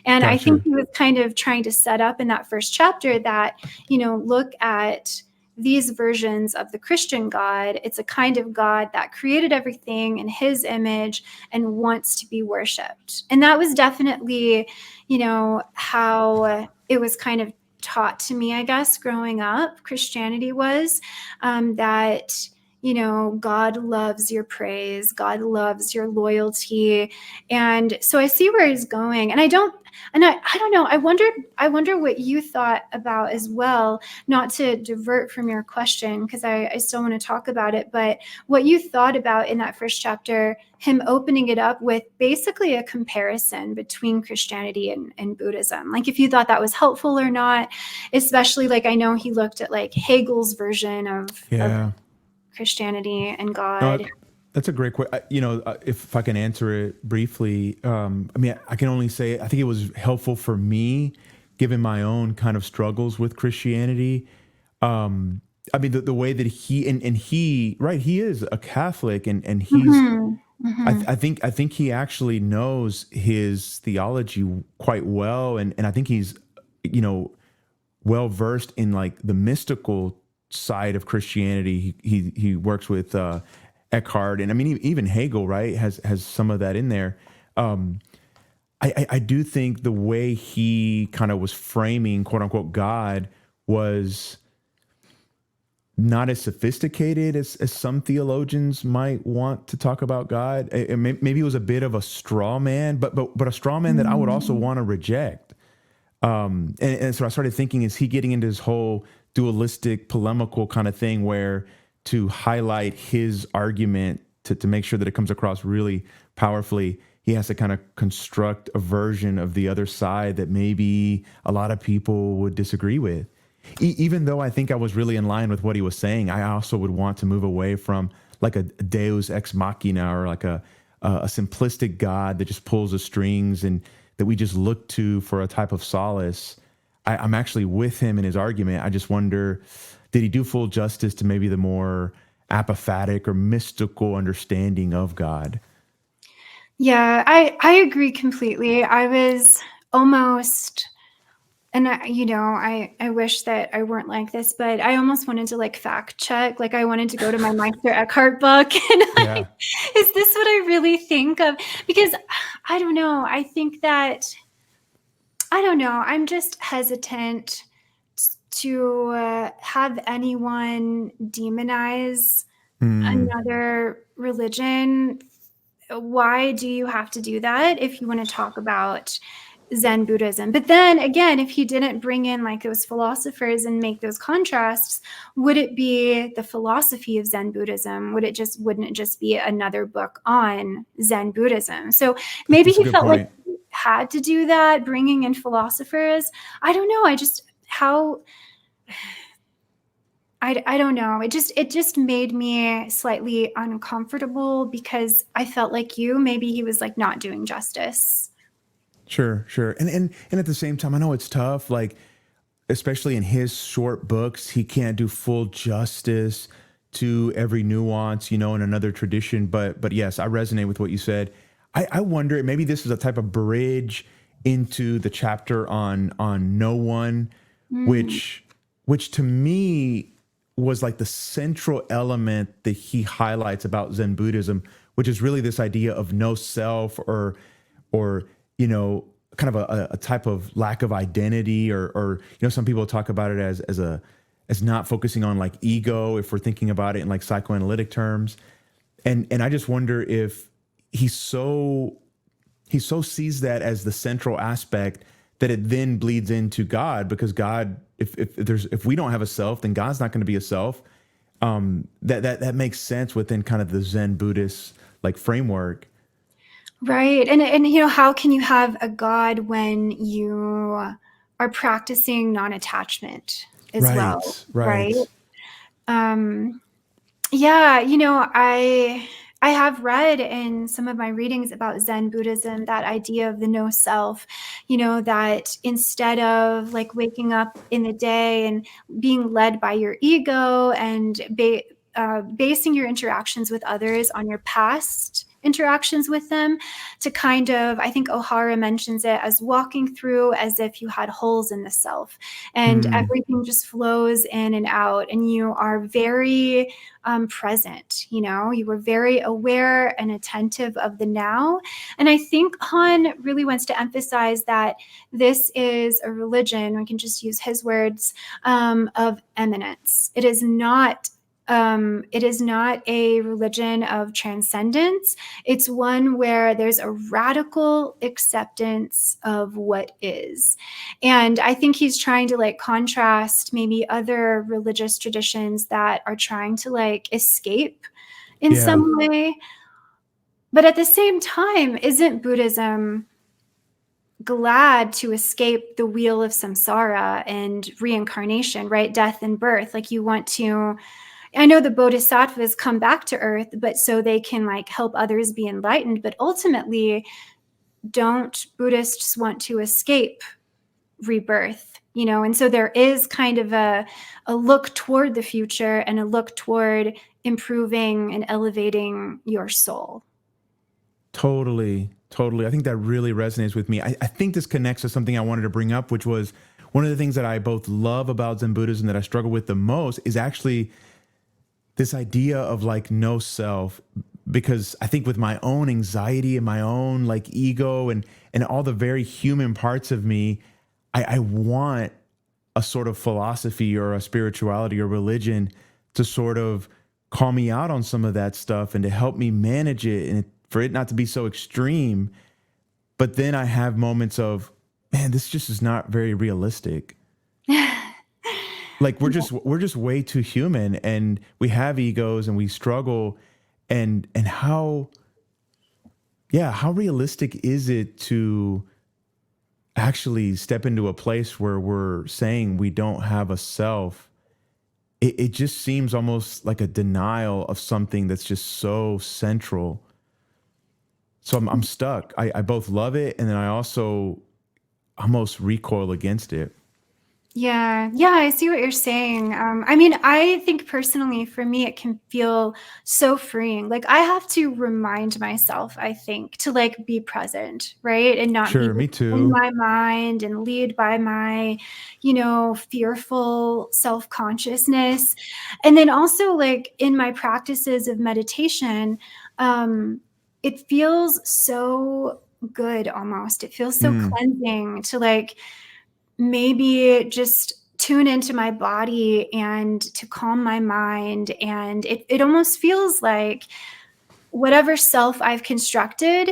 And I think Gotcha. he was kind of trying to set up in that first chapter that, look at these versions of the Christian God. It's a kind of God that created everything in his image and wants to be worshiped. And that was definitely, how it was kind of taught to me, I guess, growing up. Christianity was that, God loves your praise, God loves your loyalty. And so I see where he's going. And I don't know. I wonder what you thought about as well, not to divert from your question, because I still want to talk about it, but what you thought about in that first chapter, him opening it up with basically a comparison between Christianity and Buddhism. Like if you thought that was helpful or not, especially like I know he looked at like Hegel's version of Yeah. Christianity and No, God. that's a great question. If I can answer it briefly, I mean, I can only say I think it was helpful for me, given my own kind of struggles with Christianity. I mean, the way that he, right, he is a Catholic, and he's, Mm-hmm. Mm-hmm. I think he actually knows his theology quite well, and I think he's, you know, well versed in like the mystical side of Christianity. He works with Eckhart, and I mean even Hegel, right, has some of that in there. Um, I do think the way he kind of was framing quote unquote God was not as sophisticated as some theologians might want to talk about God. Maybe it was a bit of a straw man, but a straw man that I would also want to reject. And so I started thinking, is he getting into this whole dualistic, polemical kind of thing where to highlight his argument to make sure that it comes across really powerfully, he has to kind of construct a version of the other side that maybe a lot of people would disagree with. Even though I think I was really in line with what he was saying, I also would want to move away from like a deus ex machina, or like a simplistic God that just pulls the strings and that we just look to for a type of solace. I'm actually with him in his argument. I just wonder, did he do full justice to maybe the more apophatic or mystical understanding of God? Yeah, I agree completely. I was almost, and I wish that I weren't like this, but I almost wanted to like fact check. Like I wanted to go to my Meister Eckhart book and Yeah, like, is this what I really think of? Because I don't know. I don't know. I'm just hesitant to have anyone demonize mm, another religion. Why do you have to do that if you want to talk about Zen Buddhism? But then again, if he didn't bring in like those philosophers and make those contrasts, would it be the philosophy of Zen Buddhism? Wouldn't it just be another book on Zen Buddhism? So maybe that's a he good felt like point. he had to do that, bringing in philosophers. I don't know. I don't know. It just made me slightly uncomfortable because I felt like maybe he was like not doing justice. Sure, sure. And at the same time, I know it's tough. Like, especially in his short books, he can't do full justice to every nuance, in another tradition. But yes, I resonate with what you said. I wonder, maybe this is a type of bridge into the chapter on no one, Mm, which to me was like the central element that he highlights about Zen Buddhism, which is really this idea of no self, or kind of a type of lack of identity, or some people talk about it as not focusing on like ego, if we're thinking about it in like psychoanalytic terms. And I just wonder if he so sees that as the central aspect that it then bleeds into God, because God, if we don't have a self, then God's not going to be a self. that makes sense within kind of the Zen Buddhist like framework. Right. And you know, how can you have a God when you are practicing non-attachment as well, Right, right? right. Um, yeah, you know, I have read in some of my readings about Zen Buddhism that idea of the no self, you know, that instead of like waking up in the day and being led by your ego and basing your interactions with others on your past interactions with them, to kind of, I think O'Hara mentions it as walking through as if you had holes in the self and Hmm. everything just flows in and out, and you are very present. You know, you were very aware and attentive of the now. And I think Han really wants to emphasize that this is a religion, we can just use his words, of eminence. It is not a religion of transcendence. It's one where there's a radical acceptance of what is. And I think he's trying to like contrast maybe other religious traditions that are trying to like escape in Yeah, some way. But at the same time, isn't Buddhism glad to escape the wheel of samsara and reincarnation, right? Death and birth. Like you want to, I know the bodhisattvas come back to earth, but so they can like help others be enlightened. But ultimately, don't Buddhists want to escape rebirth? You know, and so there is kind of a look toward the future and a look toward improving and elevating your soul. totally, totally. I think that really resonates with me. I think this connects to something I wanted to bring up, which was one of the things that I both love about Zen Buddhism that I struggle with the most is actually this idea of like no self, because I think with my own anxiety and my own like ego and all the very human parts of me, I want a sort of philosophy or a spirituality or religion to sort of call me out on some of that stuff and to help me manage it and for it not to be so extreme. But then I have moments of, man, this just is not very realistic. Like we're just way too human and we have egos and we struggle and how, yeah, how realistic is it to actually step into a place where we're saying we don't have a self? It just seems almost like a denial of something that's just so central. So I'm stuck. I both love it and then I also almost recoil against it. Yeah, yeah, I see what you're saying. I mean, I think personally, for me, it can feel so freeing. Like I have to remind myself, I think, to like be present, right? And not be Sure, me in too. my mind and lead by my, you know, fearful self-consciousness. And then also like in my practices of meditation, um, it feels so good almost. It feels so Mm, cleansing to like maybe just tune into my body and to calm my mind. And it almost feels like whatever self I've constructed,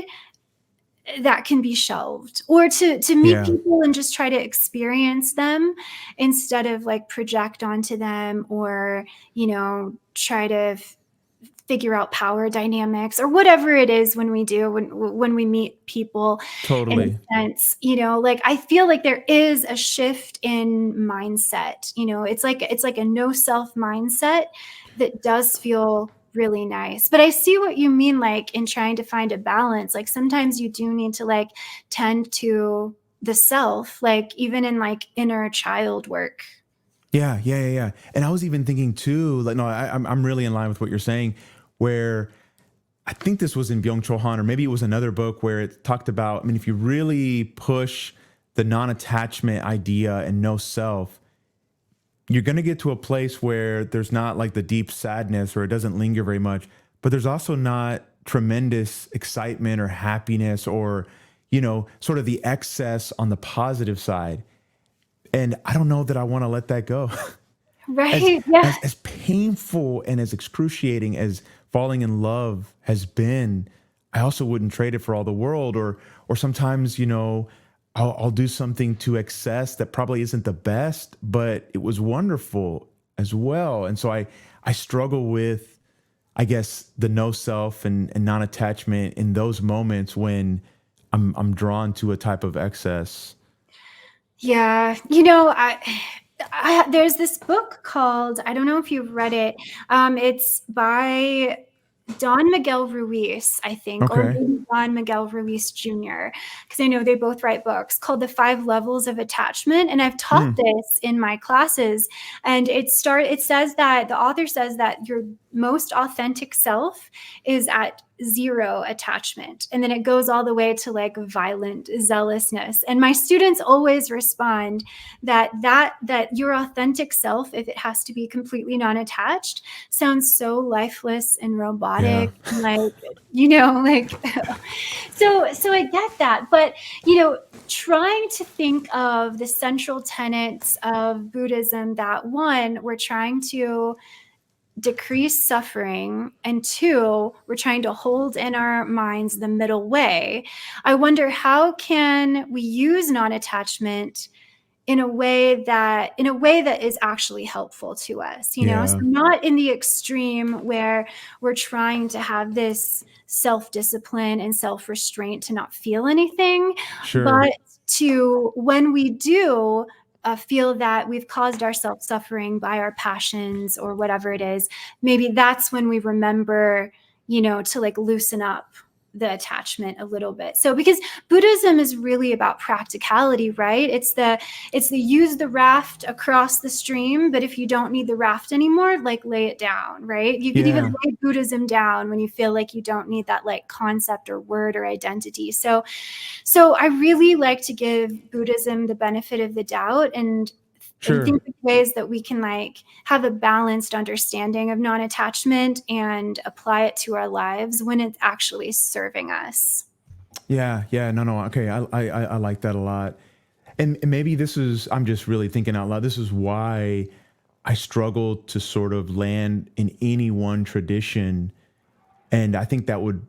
that can be shelved, or to meet yeah, people and just try to experience them instead of like project onto them, or you know, try to figure out power dynamics or whatever it is when we do when we meet people. In totally. a sense, you know, like I feel like there is a shift in mindset. You know, it's like a no self mindset that does feel really nice. But I see what you mean, like in trying to find a balance. Like sometimes you do need to like tend to the self, like even in like inner child work. Yeah, yeah, yeah, yeah. And I was even thinking too, like, no, I'm really in line with what you're saying, where I think this was in Byung-Chul Han, or maybe it was another book where it talked about, I mean, if you really push the non-attachment idea and no self, you're going to get to a place where there's not like the deep sadness or it doesn't linger very much, but there's also not tremendous excitement or happiness or, you know, sort of the excess on the positive side. And I don't know that I want to let that go. as Right. Yeah. as painful and as excruciating as falling in love has been, I also wouldn't trade it for all the world. Or sometimes, you know, I'll do something to excess that probably isn't the best, but it was wonderful. as well. And so I struggle with, I guess, the no self and non-attachment in those moments when I'm drawn to a type of excess. Yeah, there's this book called, I don't know if you've read it. It's by Don Miguel Ruiz, I think, or Okay. maybe Don Miguel Ruiz Jr., because I know they both write books called The 5 Levels of Attachment. And I've taught Hmm. this in my classes. And it says that the author says that your most authentic self is at 0 attachment. And then it goes all the way to like violent zealousness. And my students always respond that your authentic self, if it has to be completely non-attached, sounds so lifeless and Yeah. robotic, like, like so I get that. But trying to think of the central tenets of Buddhism, that one, we're trying to decrease suffering, and 2, we're trying to hold in our minds the middle way. I wonder, how can we use non-attachment in a way that is actually helpful to us, so Yeah. not in the extreme where we're trying to have this self-discipline and self-restraint to not feel anything, Sure. but to, when we do feel that we've caused ourselves suffering by our passions or whatever it is, maybe that's when we remember, to like loosen up the attachment a little bit. So because Buddhism is really about practicality, right? It's the use the raft across the stream, but if you don't need the raft anymore, like lay it down, right? You can even Yeah. lay Buddhism down when you feel like you don't need that like concept or word or identity. So I really like to give Buddhism the benefit of the doubt, and Sure. think of ways that we can like have a balanced understanding of non-attachment and apply it to our lives when it's actually serving us. Yeah. Yeah. No, no. Okay. I like that a lot. And maybe this is, I'm just really thinking out loud. This is why I struggle to sort of land in any one tradition. And I think that would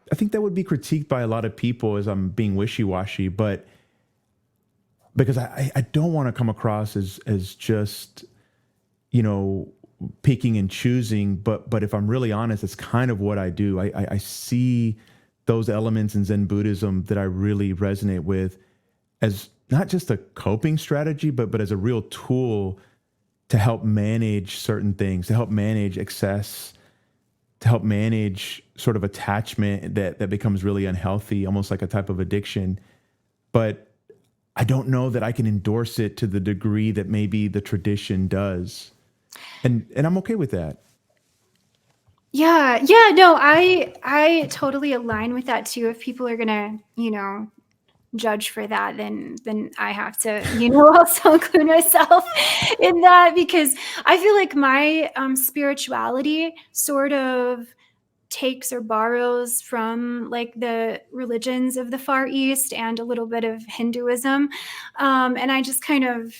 be critiqued by a lot of people as I'm being wishy-washy, but because I don't want to come across as just, you know, picking and choosing, but if I'm really honest, it's kind of what I do. I see those elements in Zen Buddhism that I really resonate with as not just a coping strategy, but as a real tool to help manage certain things, to help manage excess, to help manage sort of attachment that becomes really unhealthy, almost like a type of addiction. But I don't know that I can endorse it to the degree that maybe the tradition does. And I'm okay with that. Yeah, no, I totally align with that too. If people are gonna, judge for that, then I have to, also include myself in that, because I feel like my spirituality sort of takes or borrows from like the religions of the Far East and a little bit of Hinduism. And I just kind of,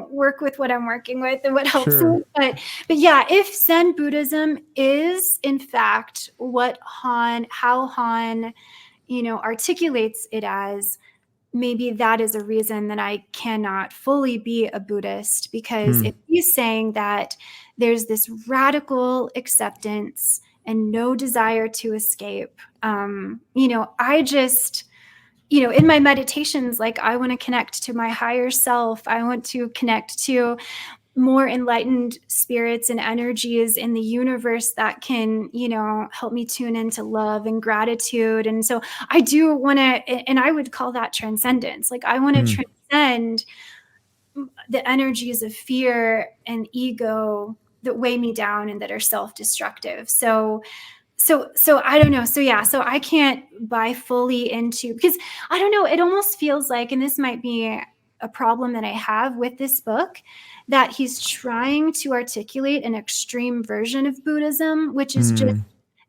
work with what I'm working with and what helps me. Sure. But yeah, if Zen Buddhism is in fact how Han, articulates it as, maybe that is a reason that I cannot fully be a Buddhist, because if Hmm. he's saying that there's this radical acceptance and no desire to escape, I just, in my meditations, like I want to connect to my higher self. I want to connect to more enlightened spirits and energies in the universe that can, help me tune into love and gratitude. And so I do want to, and I would call that transcendence. Like I want to Hmm. transcend the energies of fear and ego that weigh me down and that are self-destructive. So I don't know. So yeah, so I can't buy fully into, because I don't know, it almost feels like, and this might be a problem that I have with this book, that he's trying to articulate an extreme version of Buddhism, which is just Hmm.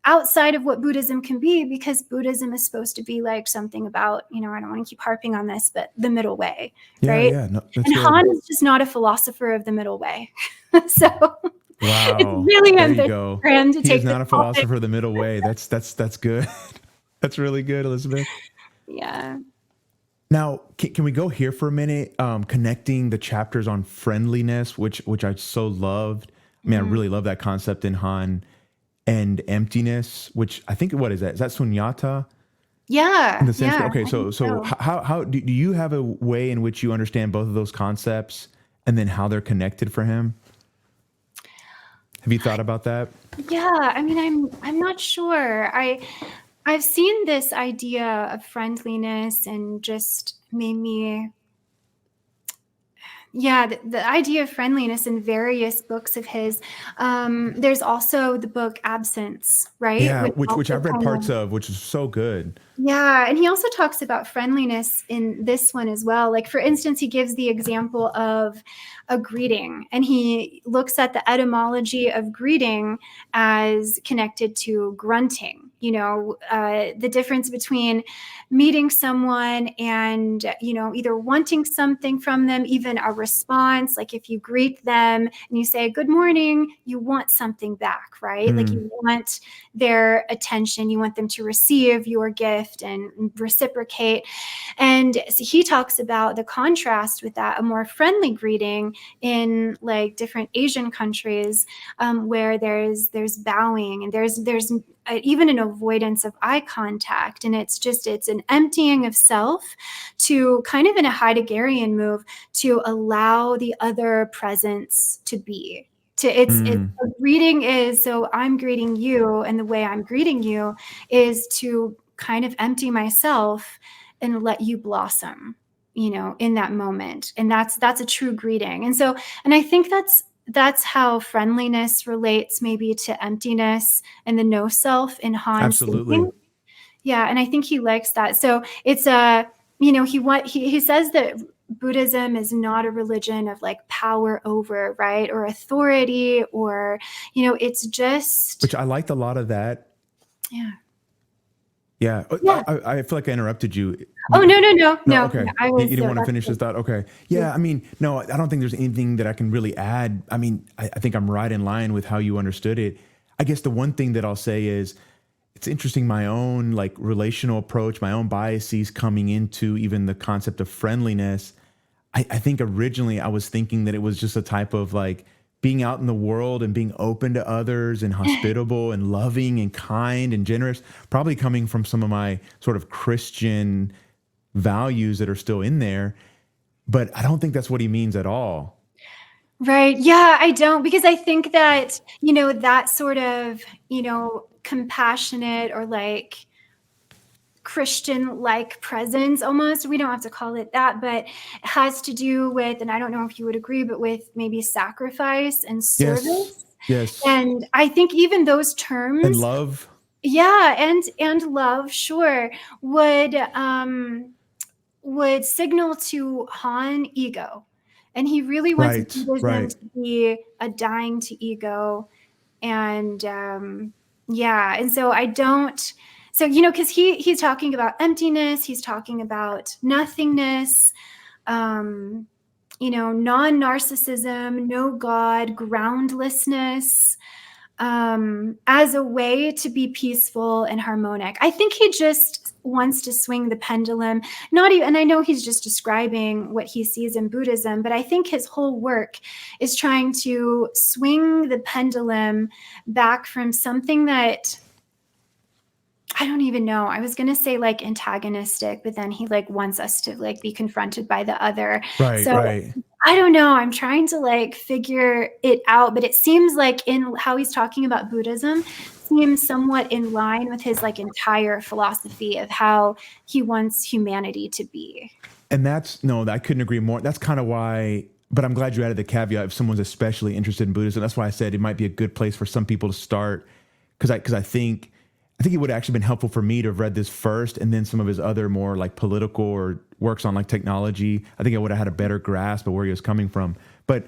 outside of what Buddhism can be, because Buddhism is supposed to be like something about, I don't want to keep harping on this, but the middle way, Yeah. right? Yeah. No, that's And good. Han is just not a philosopher of the middle way. So it's Wow. really There you ambitious go. for him to He is take this not a topic. philosopher of the middle way. That's good. That's really good, Elizabeth. Yeah. Now, can we go here for a minute? Connecting the chapters on friendliness, which I so loved. I mean, I really love that concept in Han, and emptiness, which I think, what is that? Is that sunyata in Yeah, the yeah, Sanskrit? Okay, I think so so. how do you have a way in which you understand both of those concepts, and then how they're connected for him? Have you thought about that? Yeah, I mean, I'm not sure. I've seen this idea of friendliness and just made me, yeah, the idea of friendliness in various books of his. There's also the book Absence, right? Yeah, Which which also I've read kind parts of, of, which is so good. yeah, and he also talks about friendliness in this one as well. Like, for instance, he gives the example of a greeting, and he looks at the etymology of greeting as connected to grunting. The difference between meeting someone and, either wanting something from them, even a response. Like, if you greet them and you say, "Good morning," you want something back, right? Like, Mm, you want their attention, you want them to receive your gift and reciprocate. And so he talks about the contrast with that, a more friendly greeting in like different Asian countries, where there's bowing and there's even an avoidance of eye contact, and it's an emptying of self to kind of in a Heideggerian move to allow the other presence to be. It's mm, a greeting is, so I'm greeting you, and the way I'm greeting you is to kind of empty myself and let you blossom, in that moment. And that's a true greeting. And I think that's how friendliness relates maybe to emptiness and the no self in Han's absolutely. thinking. Yeah, and I think he likes that. So it's he says that Buddhism is not a religion of like power over, right, or authority, or it's just, Which I liked a lot of that. yeah. Yeah, Yeah. I feel like I interrupted you. Oh, no, no, no, No, no, no. okay. I You was didn't want to that's finish this good. thought? Okay. Yeah. Yeah, I mean, no, I don't think there's anything that I can really add. I mean, I think I'm right in line with how you understood it. I guess the one thing that I'll say is it's interesting, my own like relational approach, my own biases coming into even the concept of friendliness. I think originally I was thinking that it was just a type of like being out in the world and being open to others and hospitable and loving and kind and generous, probably coming from some of my sort of Christian values that are still in there. But I don't think that's what he means at all. Right. Yeah, I don't, because I think that, that sort of, compassionate or like Christian like presence almost. We don't have to call it that, but it has to do with, and I don't know if you would agree, but with maybe sacrifice and Yes. service. Yes. And I think even those And terms, love. yeah, and love, sure, would signal to Han ego. And he really wants Right. Buddhism Right. to be a dying to ego. And yeah, and so I don't, so because he's talking about emptiness, he's talking about nothingness, um non-narcissism, no God, groundlessness, as a way to be peaceful and harmonic. I think he just wants to swing the pendulum, not even, and I know he's just describing what he sees in Buddhism, but I think his whole work is trying to swing the pendulum back from something that I don't even know. I was going to say like antagonistic, but then he like wants us to like be confronted by the other. Right. So Right. I don't know. I'm trying to like figure it out, but it seems like in how he's talking about Buddhism seems somewhat in line with his like entire philosophy of how he wants humanity to be. And that's no, I couldn't agree more. That's kind of why, but I'm glad you added the caveat if someone's especially interested in Buddhism. That's why I said it might be a good place for some people to start. Because I think it would have actually been helpful for me to have read this first and then some of his other more like political or works on like technology. I think I would have had a better grasp of where he was coming from. But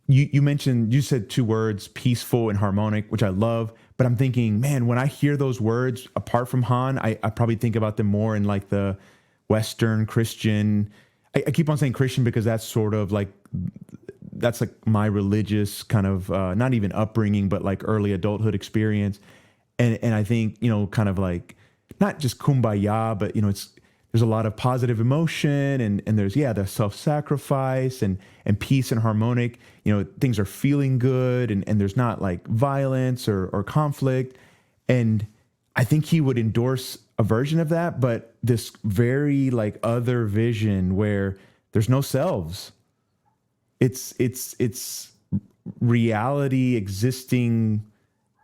you said two words, peaceful and harmonic, which I love. But I'm thinking, man, when I hear those words apart from Han, I probably think about them more in like the Western Christian. I keep on saying Christian because that's sort of like that's like my religious kind of not even upbringing, but like early adulthood experience. And I think, kind of like not just kumbaya, but it's there's a lot of positive emotion, and there's, yeah, the self-sacrifice and peace and harmonic, things are feeling good, and there's not like violence or conflict. And I think he would endorse a version of that, but this very like other vision where there's no selves. It's reality existing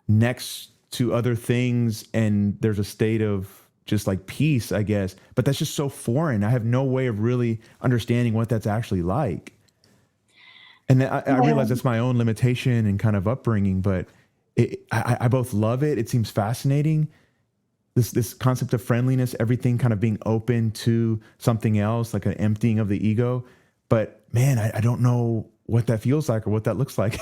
next to other things, and there's a state of just like peace, I guess. But that's just so foreign. I have no way of really understanding what that's actually like. And I realize that's my own limitation and kind of upbringing, but I both love it. It seems fascinating. This concept of friendliness, everything kind of being open to something else, like an emptying of the ego. But man, I don't know what that feels like or what that looks like.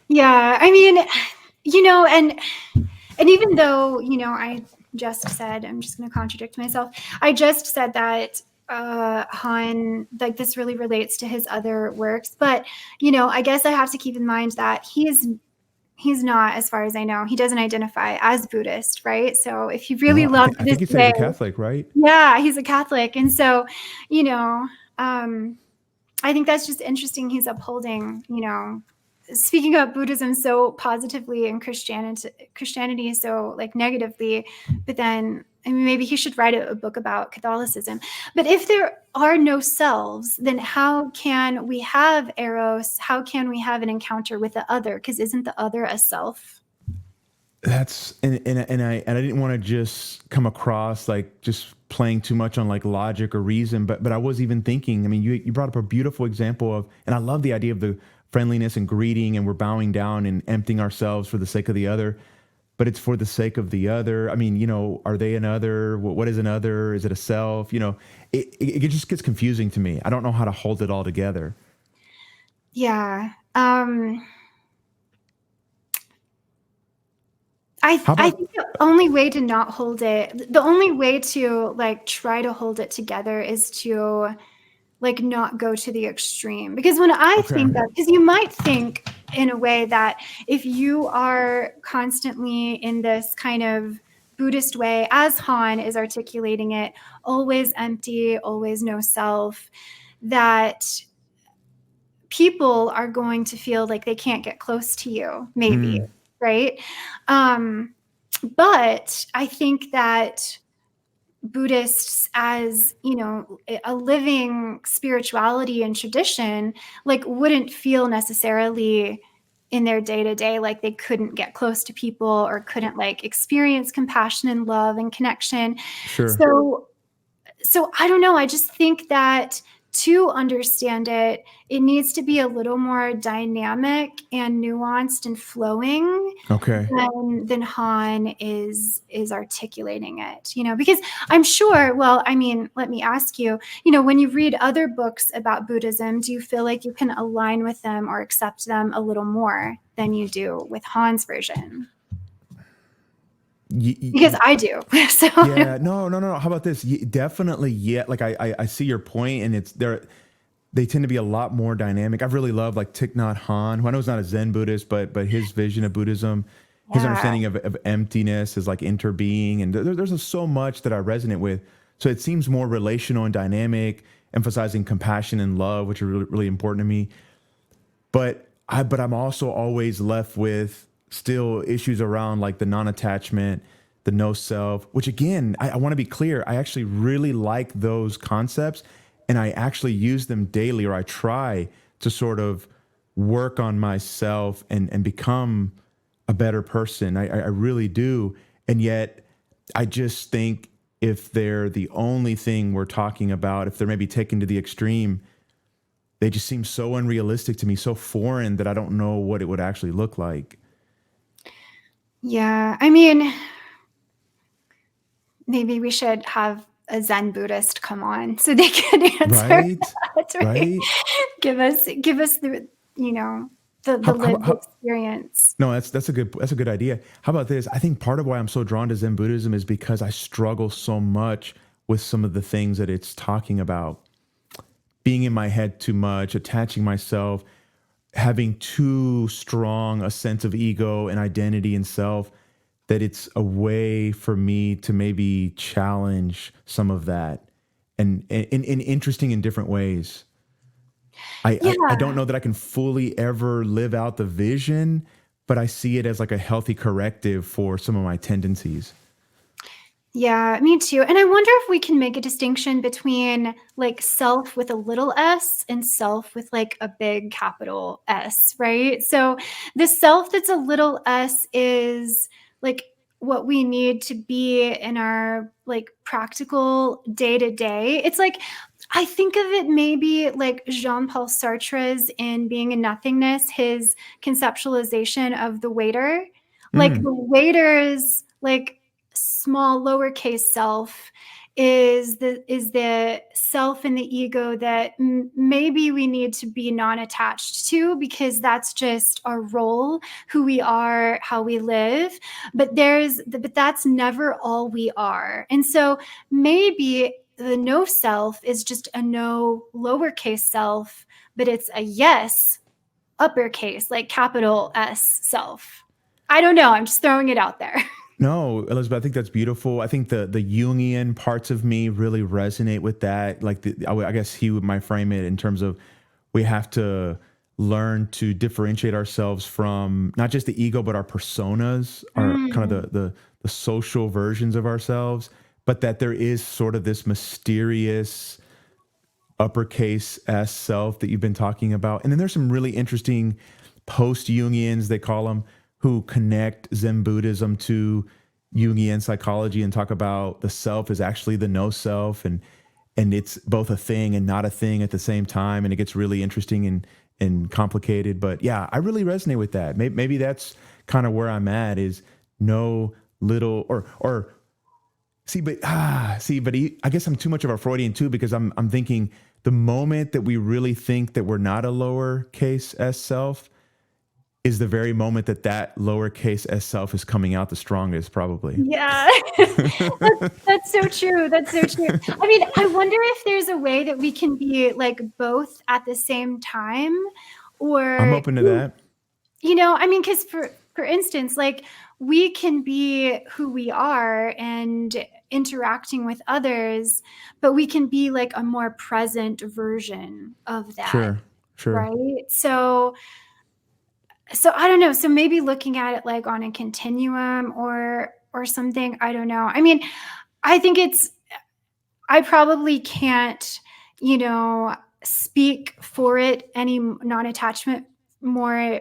Yeah, I mean, and even though, I just said, I'm just going to contradict myself. I just said that Han, like this really relates to his other works, but I guess I have to keep in mind that he's not, as far as I know, he doesn't identify as Buddhist, right? So if he really No, loved I this think he said he's way, a Catholic, right? yeah, he's a Catholic, and so I think that's just interesting. He's upholding, speaking of Buddhism so positively and Christianity so like negatively, but then I mean, maybe he should write a book about Catholicism. But if there are no selves, then how can we have eros? How can we have an encounter with the other? Because isn't the other a self? That's and I didn't want to just come across like just playing too much on like logic or reason, but I was even thinking. I mean, you brought up a beautiful example of, and I love the idea of the friendliness and greeting, and we're bowing down and emptying ourselves for the sake of the other. But it's for the sake of the other. I mean, are they an other? What is an other? Is it a self? It just gets confusing to me. I don't know how to hold it all together. Yeah. How I about think the only way to not hold it, the only way to like try to hold it together is to like not go to the extreme. Because when I okay? think that, because you might think in a way that if you are constantly in this kind of Buddhist way, as Han is articulating it, always empty, always no self, that people are going to feel like they can't get close to you, maybe, right? But I think that Buddhists, as a living spirituality and tradition, like wouldn't feel necessarily in their day-to-day like they couldn't get close to people or couldn't like experience compassion and love and connection. Sure. So I don't know. I just think that to understand it, it needs to be a little more dynamic and nuanced and flowing Okay. than Han is articulating it, because I'm sure, well, I mean, let me ask you, when you read other books about Buddhism, do you feel like you can align with them or accept them a little more than you do with Han's version? Because I do. So Yeah, no. How about this? Definitely, yeah. Like I see your point, and it's there. They tend to be a lot more dynamic. I've really loved like Thich Nhat Hanh, who I know is not a Zen Buddhist, but his vision of Buddhism, his yeah. understanding of emptiness is like interbeing, and there's just so much that I resonate with. So it seems more relational and dynamic, emphasizing compassion and love, which are really, really important to me. But I'm also always left with still issues around like the non-attachment, the no self, which again, I want to be clear. I actually really like those concepts, and I actually use them daily, or I try to sort of work on myself and become a better person. I really do. And yet I just think if they're the only thing we're talking about, if they're maybe taken to the extreme, they just seem so unrealistic to me, so foreign that I don't know what it would actually look like. Yeah, I mean, maybe we should have a Zen Buddhist come on so they can answer Right? that, right? Right? Give us the the How, lived how, experience. no, that's a good idea. How about this? I think part of why I'm so drawn to Zen Buddhism is because I struggle so much with some of the things that it's talking about. Being in my head too much, attaching myself, having too strong a sense of ego and identity and self. that it's a way for me to maybe challenge some of that and in interesting and different ways. I Yeah. don't know that I can fully ever live out the vision, but I see it as like a healthy corrective for some of my tendencies. Yeah, me too. And I wonder if we can make a distinction between like self with a little s and self with like a big capital S, right? So the self that's a little s is like what we need to be in our like practical day to day. It's like, I think of it maybe like Jean-Paul Sartre's in Being in Nothingness, his conceptualization of the waiter. Like Mm, the waiter's like small lowercase self is the self and the ego that maybe we need to be non-attached to, because that's just our role, who we are, how we live. But that's never all we are. And so maybe the no self is just a no lowercase self, but it's a yes uppercase, like capital S self. I don't know. I'm just throwing it out there. no, Elizabeth, I think that's beautiful. I think the Jungian parts of me really resonate with that. Like I guess he might frame it in terms of we have to learn to differentiate ourselves from not just the ego, but our personas, our kind of Mm. the social versions of ourselves, but that there is sort of this mysterious uppercase S self that you've been talking about. And then there's some really interesting post Jungians, they call them, who connect Zen Buddhism to Jungian psychology and talk about the self is actually the no self, and it's both a thing and not a thing at the same time. And it gets really interesting and complicated. But yeah, I really resonate with that. Maybe that's kind of where I'm at, is no little or I guess I'm too much of a Freudian too, because I'm thinking the moment that we really think that we're not a lowercase s self is the very moment that lowercase s self is coming out the strongest, probably. Yeah. That's so true. That's so true. I mean, I wonder if there's a way that we can be like both at the same time, I'm or open to that. I mean, because for instance, like we can be who we are and interacting with others, but we can be like a more present version of that, Sure, sure. right? So I don't know. So maybe looking at it like on a continuum or something. I don't know. I mean, I think I probably can't, speak for it any non-attachment more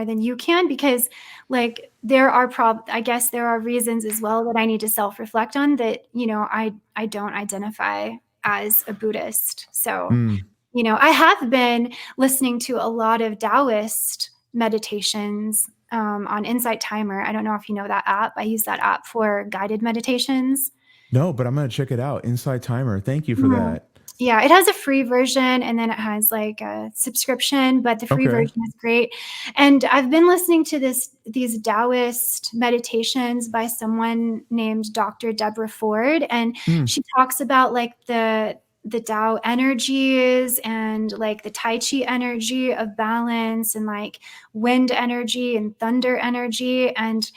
than you can, because like I guess there are reasons as well that I need to self-reflect on that, I don't identify as a Buddhist. So, Mm. I have been listening to a lot of Taoist meditations on Insight Timer. I don't know if you know that app. I use that app for guided meditations. No, but I'm gonna check it out. Inside Timer. Thank you for Mhm. that. Yeah, it has a free version and then it has like a subscription, but the free Okay. version is great. And I've been listening to these Taoist meditations by someone named Dr. Deborah Ford, and Mm. she talks about like the Tao energies and like the Tai Chi energy of balance and like wind energy and thunder energy, and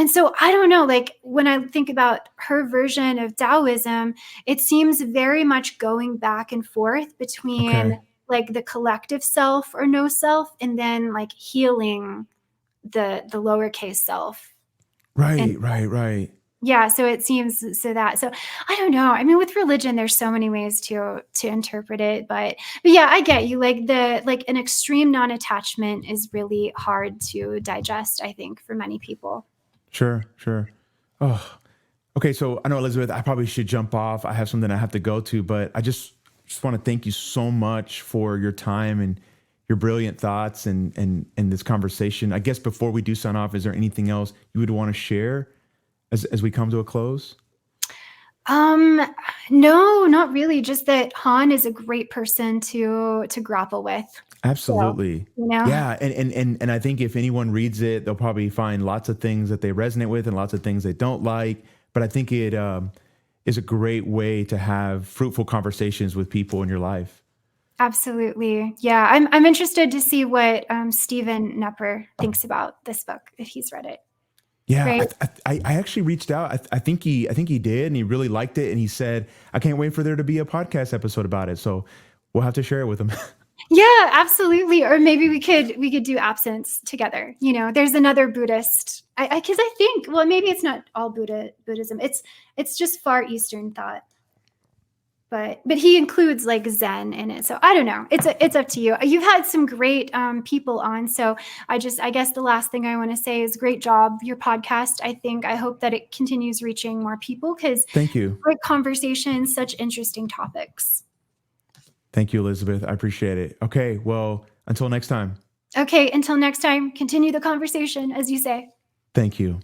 so I don't know, like when I think about her version of Taoism, it seems very much going back and forth between Okay. like the collective self or no self, and then like healing the lowercase self. And Right, right, right. yeah, so it seems so I don't know. I mean, with religion, there's so many ways to interpret it, but yeah, I get you. Like an extreme non-attachment is really hard to digest, I think, for many people. Sure, sure. Oh, okay. So I know, Elizabeth, I probably should jump off. I have something I have to go to, but I just want to thank you so much for your time and your brilliant thoughts and this conversation. I guess before we do sign off, is there anything else you would want to share as we come to a close? Um, no, not really. Just that Han is a great person to grapple with. So, Absolutely. you know, Yeah, and I think if anyone reads it, they'll probably find lots of things that they resonate with and lots of things they don't like. But I think it is a great way to have fruitful conversations with people in your life. absolutely. Yeah, I'm interested to see what Stephen Knepper thinks about this book if he's read it. Yeah, right? I actually reached out. I think he did, and he really liked it. And he said, "I can't wait for there to be a podcast episode about it." So we'll have to share it with him. Yeah, absolutely. Or maybe we could do absence together. There's another Buddhist. Because I think, well, maybe it's not all Buddhism. It's just Far Eastern thought. But he includes like Zen in it. So I don't know. It's up to you. You've had some great people on. So I guess the last thing I want to say is great job, your podcast. I hope that it continues reaching more people because Thank you. great conversations, such interesting topics. Thank you, Elizabeth. I appreciate it. Okay, well, until next time. Okay, until next time, continue the conversation, as you say. Thank you.